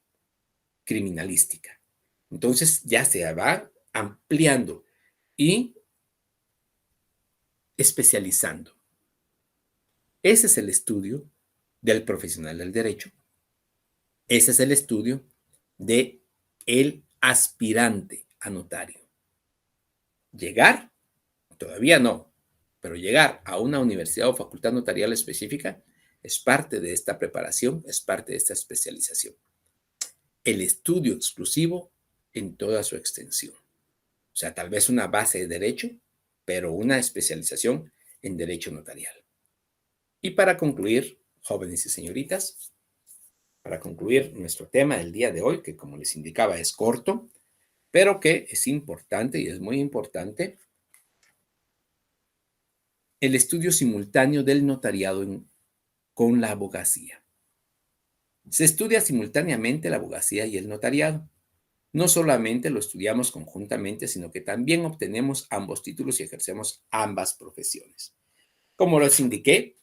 criminalística. Entonces ya se va ampliando y especializando. Ese es el estudio del profesional del derecho. Ese es el estudio de el aspirante a notario. Llegar, todavía no, pero llegar a una universidad o facultad notarial específica es parte de esta preparación, es parte de esta especialización. El estudio exclusivo en toda su extensión. O sea, tal vez una base de derecho, pero una especialización en derecho notarial. Y para concluir, jóvenes y señoritas, para concluir nuestro tema del día de hoy, que como les indicaba es corto, pero que es importante y es muy importante, el estudio simultáneo del notariado con la abogacía. Se estudia simultáneamente la abogacía y el notariado. No solamente lo estudiamos conjuntamente, sino que también obtenemos ambos títulos y ejercemos ambas profesiones. Como les indiqué,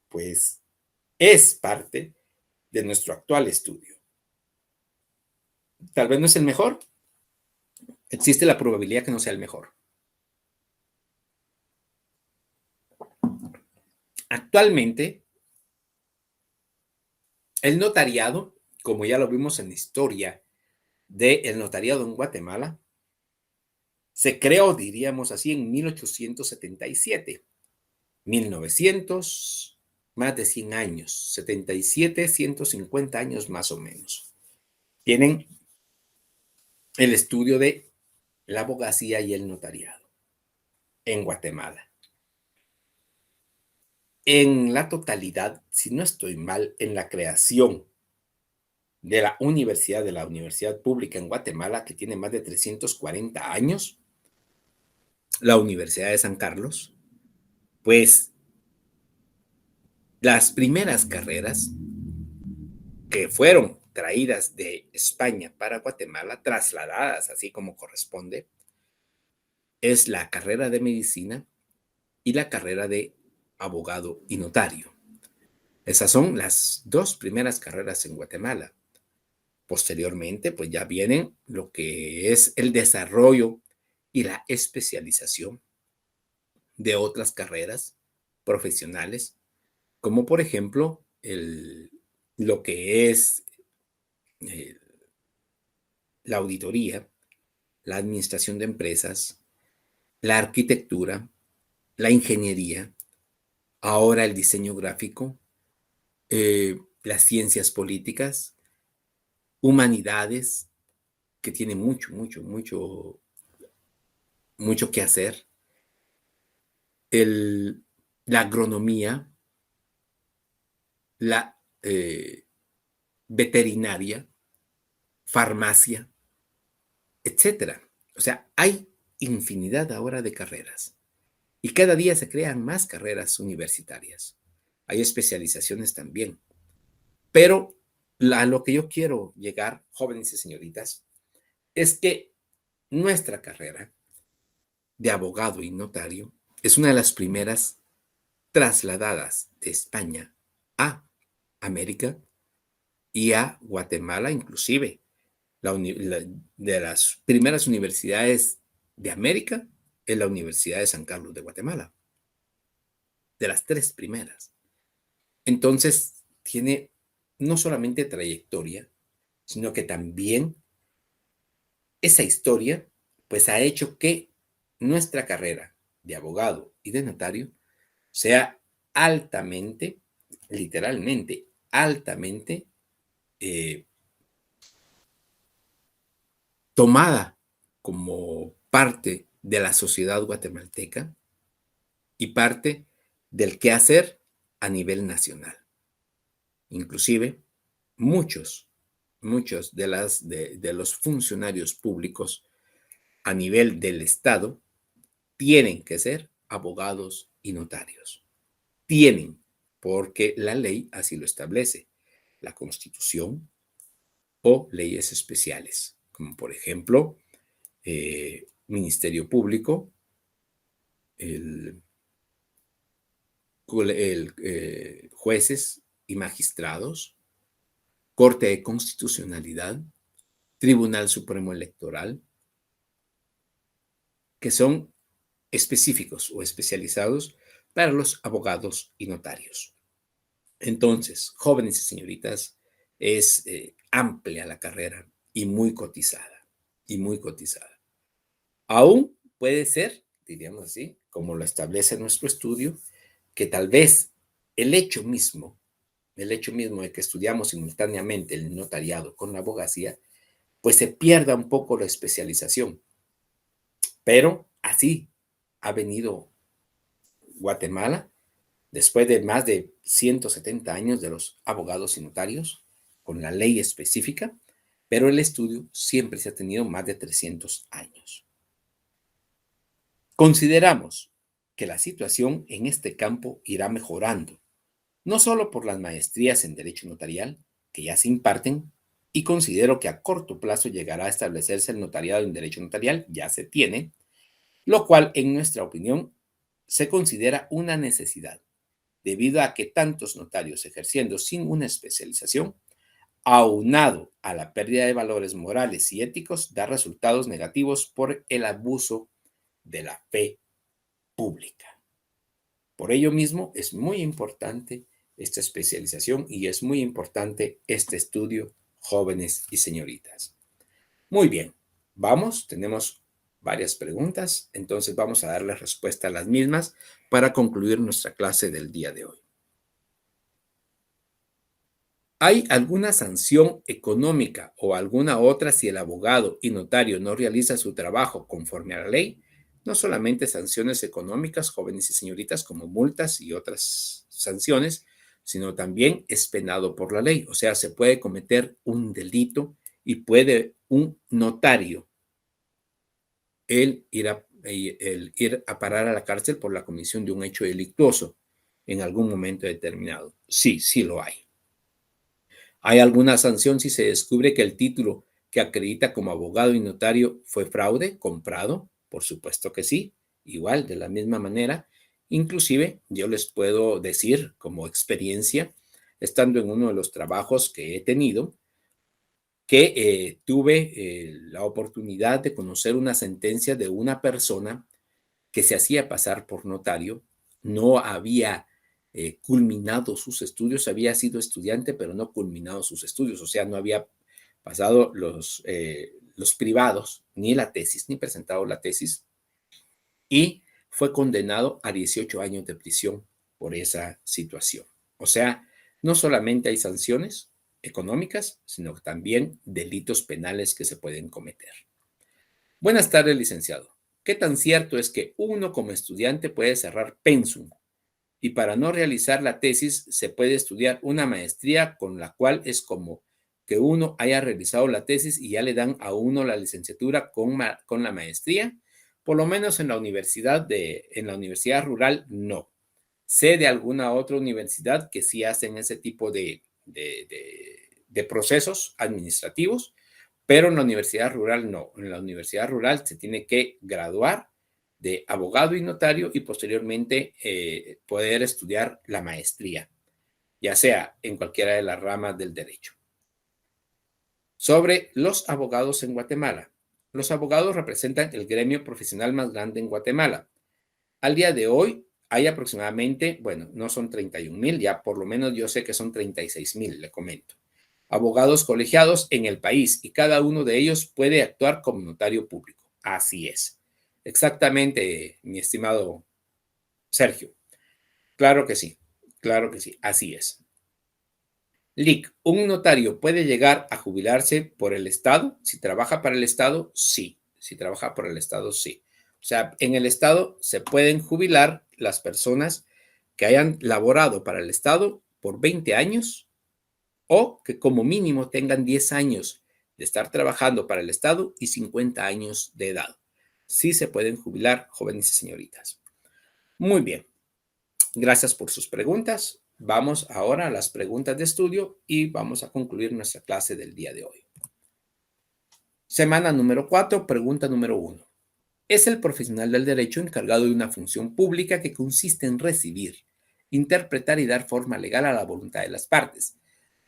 pues es parte de nuestro actual estudio. Tal vez no es el mejor, existe la probabilidad que no sea el mejor. Actualmente, el notariado, como ya lo vimos en la historia del notariado en Guatemala, se creó, diríamos así, en 1877. 1900, más de 100 años, 77, 150 años más o menos. Tienen el estudio de la abogacía y el notariado en Guatemala. En la totalidad, si no estoy mal, en la creación de la Universidad Pública en Guatemala, que tiene más de 340 años, la Universidad de San Carlos, pues las primeras carreras que fueron traídas de España para Guatemala, trasladadas así como corresponde, es la carrera de medicina y la carrera de abogado y notario. Esas son las dos primeras carreras en Guatemala. Posteriormente, pues ya vienen lo que es el desarrollo y la especialización de otras carreras profesionales, como por ejemplo lo que es eh, la auditoría, la administración de empresas, la arquitectura, la ingeniería, ahora el diseño gráfico, las ciencias políticas, humanidades, que tiene mucho que hacer, la agronomía, la veterinaria, farmacia, etcétera. O sea, hay infinidad ahora de carreras y cada día se crean más carreras universitarias. Hay especializaciones también. Pero a lo que yo quiero llegar, jóvenes y señoritas, es que nuestra carrera de abogado y notario es una de las primeras trasladadas de España a América y a Guatemala, inclusive de las primeras universidades de América es la Universidad de San Carlos de Guatemala, de las tres primeras. Entonces, tiene no solamente trayectoria, sino que también esa historia, pues ha hecho que nuestra carrera de abogado y de notario sea altamente, literalmente, altamente eh, tomada como parte de la sociedad guatemalteca y parte del quehacer a nivel nacional. Inclusive, muchos de los funcionarios públicos a nivel del Estado tienen que ser abogados y notarios. Tienen, porque la ley así lo establece, la Constitución o leyes especiales, como por ejemplo, Ministerio Público, el, jueces y magistrados, Corte de Constitucionalidad, Tribunal Supremo Electoral, que son específicos o especializados para los abogados y notarios. Entonces, jóvenes y señoritas, es amplia la carrera y muy cotizada, y muy cotizada. Aún puede ser, diríamos así, como lo establece nuestro estudio, que tal vez el hecho mismo, de que estudiamos simultáneamente el notariado con la abogacía, pues se pierda un poco la especialización. Pero así ha venido Guatemala después de más de 170 años de los abogados y notarios, con la ley específica, pero el estudio siempre se ha tenido más de 300 años. Consideramos que la situación en este campo irá mejorando, no solo por las maestrías en Derecho Notarial, que ya se imparten, y considero que a corto plazo llegará a establecerse el notariado en Derecho Notarial, ya se tiene, lo cual, en nuestra opinión, se considera una necesidad, debido a que tantos notarios ejerciendo sin una especialización, aunado a la pérdida de valores morales y éticos, da resultados negativos por el abuso de la fe pública. Por ello mismo es muy importante esta especialización y es muy importante este estudio, jóvenes y señoritas. Muy bien, tenemos varias preguntas, entonces vamos a darle respuesta a las mismas para concluir nuestra clase del día de hoy. ¿Hay alguna sanción económica o alguna otra si el abogado y notario no realiza su trabajo conforme a la ley? No solamente sanciones económicas, jóvenes y señoritas, como multas y otras sanciones, sino también es penado por la ley. O sea, se puede cometer un delito y puede un notario el ir a parar a la cárcel por la comisión de un hecho delictuoso en algún momento determinado. Sí, sí lo hay. ¿Hay alguna sanción si se descubre que el título que acredita como abogado y notario fue fraude, comprado? Por supuesto que sí, igual, de la misma manera. Inclusive, yo les puedo decir como experiencia, estando en uno de los trabajos que he tenido, que tuve la oportunidad de conocer una sentencia de una persona que se hacía pasar por notario, no había culminado sus estudios, había sido estudiante, pero no culminado sus estudios, o sea, no había pasado los privados, ni la tesis, ni presentado la tesis, y fue condenado a 18 años de prisión por esa situación. O sea, no solamente hay sanciones económicas, sino también delitos penales que se pueden cometer. Buenas tardes, licenciado. ¿Qué tan cierto es que uno como estudiante puede cerrar pensum y para no realizar la tesis se puede estudiar una maestría con la cual es como que uno haya realizado la tesis y ya le dan a uno la licenciatura con la maestría? Por lo menos en la universidad rural no. Sé de alguna otra universidad que sí hacen ese tipo de procesos administrativos, pero en la universidad rural no. En la universidad rural se tiene que graduar de abogado y notario y posteriormente poder estudiar la maestría, ya sea en cualquiera de las ramas del derecho. Sobre los abogados en Guatemala. Los abogados representan el gremio profesional más grande en Guatemala. Al día de hoy hay aproximadamente, bueno, no son 31,000, ya por lo menos yo sé que son 36,000, le comento, abogados colegiados en el país y cada uno de ellos puede actuar como notario público. Así es. Exactamente, mi estimado Sergio. Claro que sí, así es. Lic, ¿un notario puede llegar a jubilarse por el Estado? Si trabaja para el Estado, sí. Si trabaja por el Estado, sí. O sea, en el Estado se pueden jubilar las personas que hayan laborado para el Estado por 20 años o que como mínimo tengan 10 años de estar trabajando para el Estado y 50 años de edad. sí se pueden jubilar, jóvenes y señoritas. Muy bien, gracias por sus preguntas. Vamos ahora a las preguntas de estudio y vamos a concluir nuestra clase del día de hoy. Semana número 4, pregunta número 1. Es el profesional del derecho encargado de una función pública que consiste en recibir, interpretar y dar forma legal a la voluntad de las partes,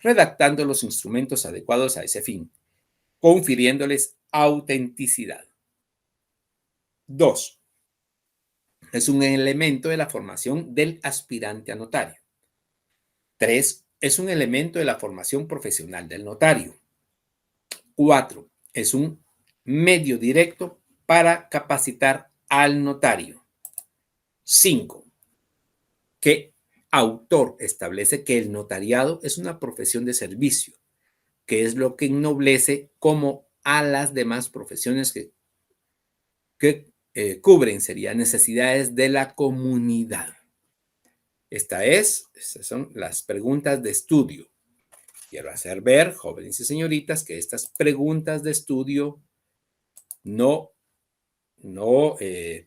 redactando los instrumentos adecuados a ese fin, confiriéndoles autenticidad. 2. Es un elemento de la formación del aspirante a notario. 3. Es un elemento de la formación profesional del notario. 4. Es un medio directo para capacitar al notario. 5. ¿Qué autor establece que el notariado es una profesión de servicio, que es lo que ennoblece como a las demás profesiones que cubren, serían necesidades de la comunidad? Estas son las preguntas de estudio. Quiero hacer ver, jóvenes y señoritas, que estas preguntas de estudio no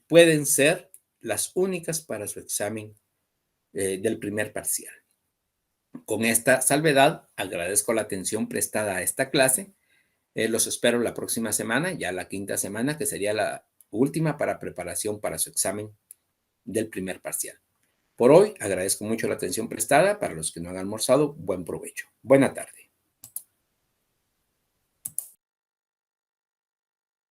pueden ser las únicas para su examen del primer parcial. Con esta salvedad, agradezco la atención prestada a esta clase. Los espero la próxima semana, ya la quinta semana, que sería la última para preparación para su examen del primer parcial. Por hoy, agradezco mucho la atención prestada. Para los que no han almorzado, buen provecho. Buena tarde.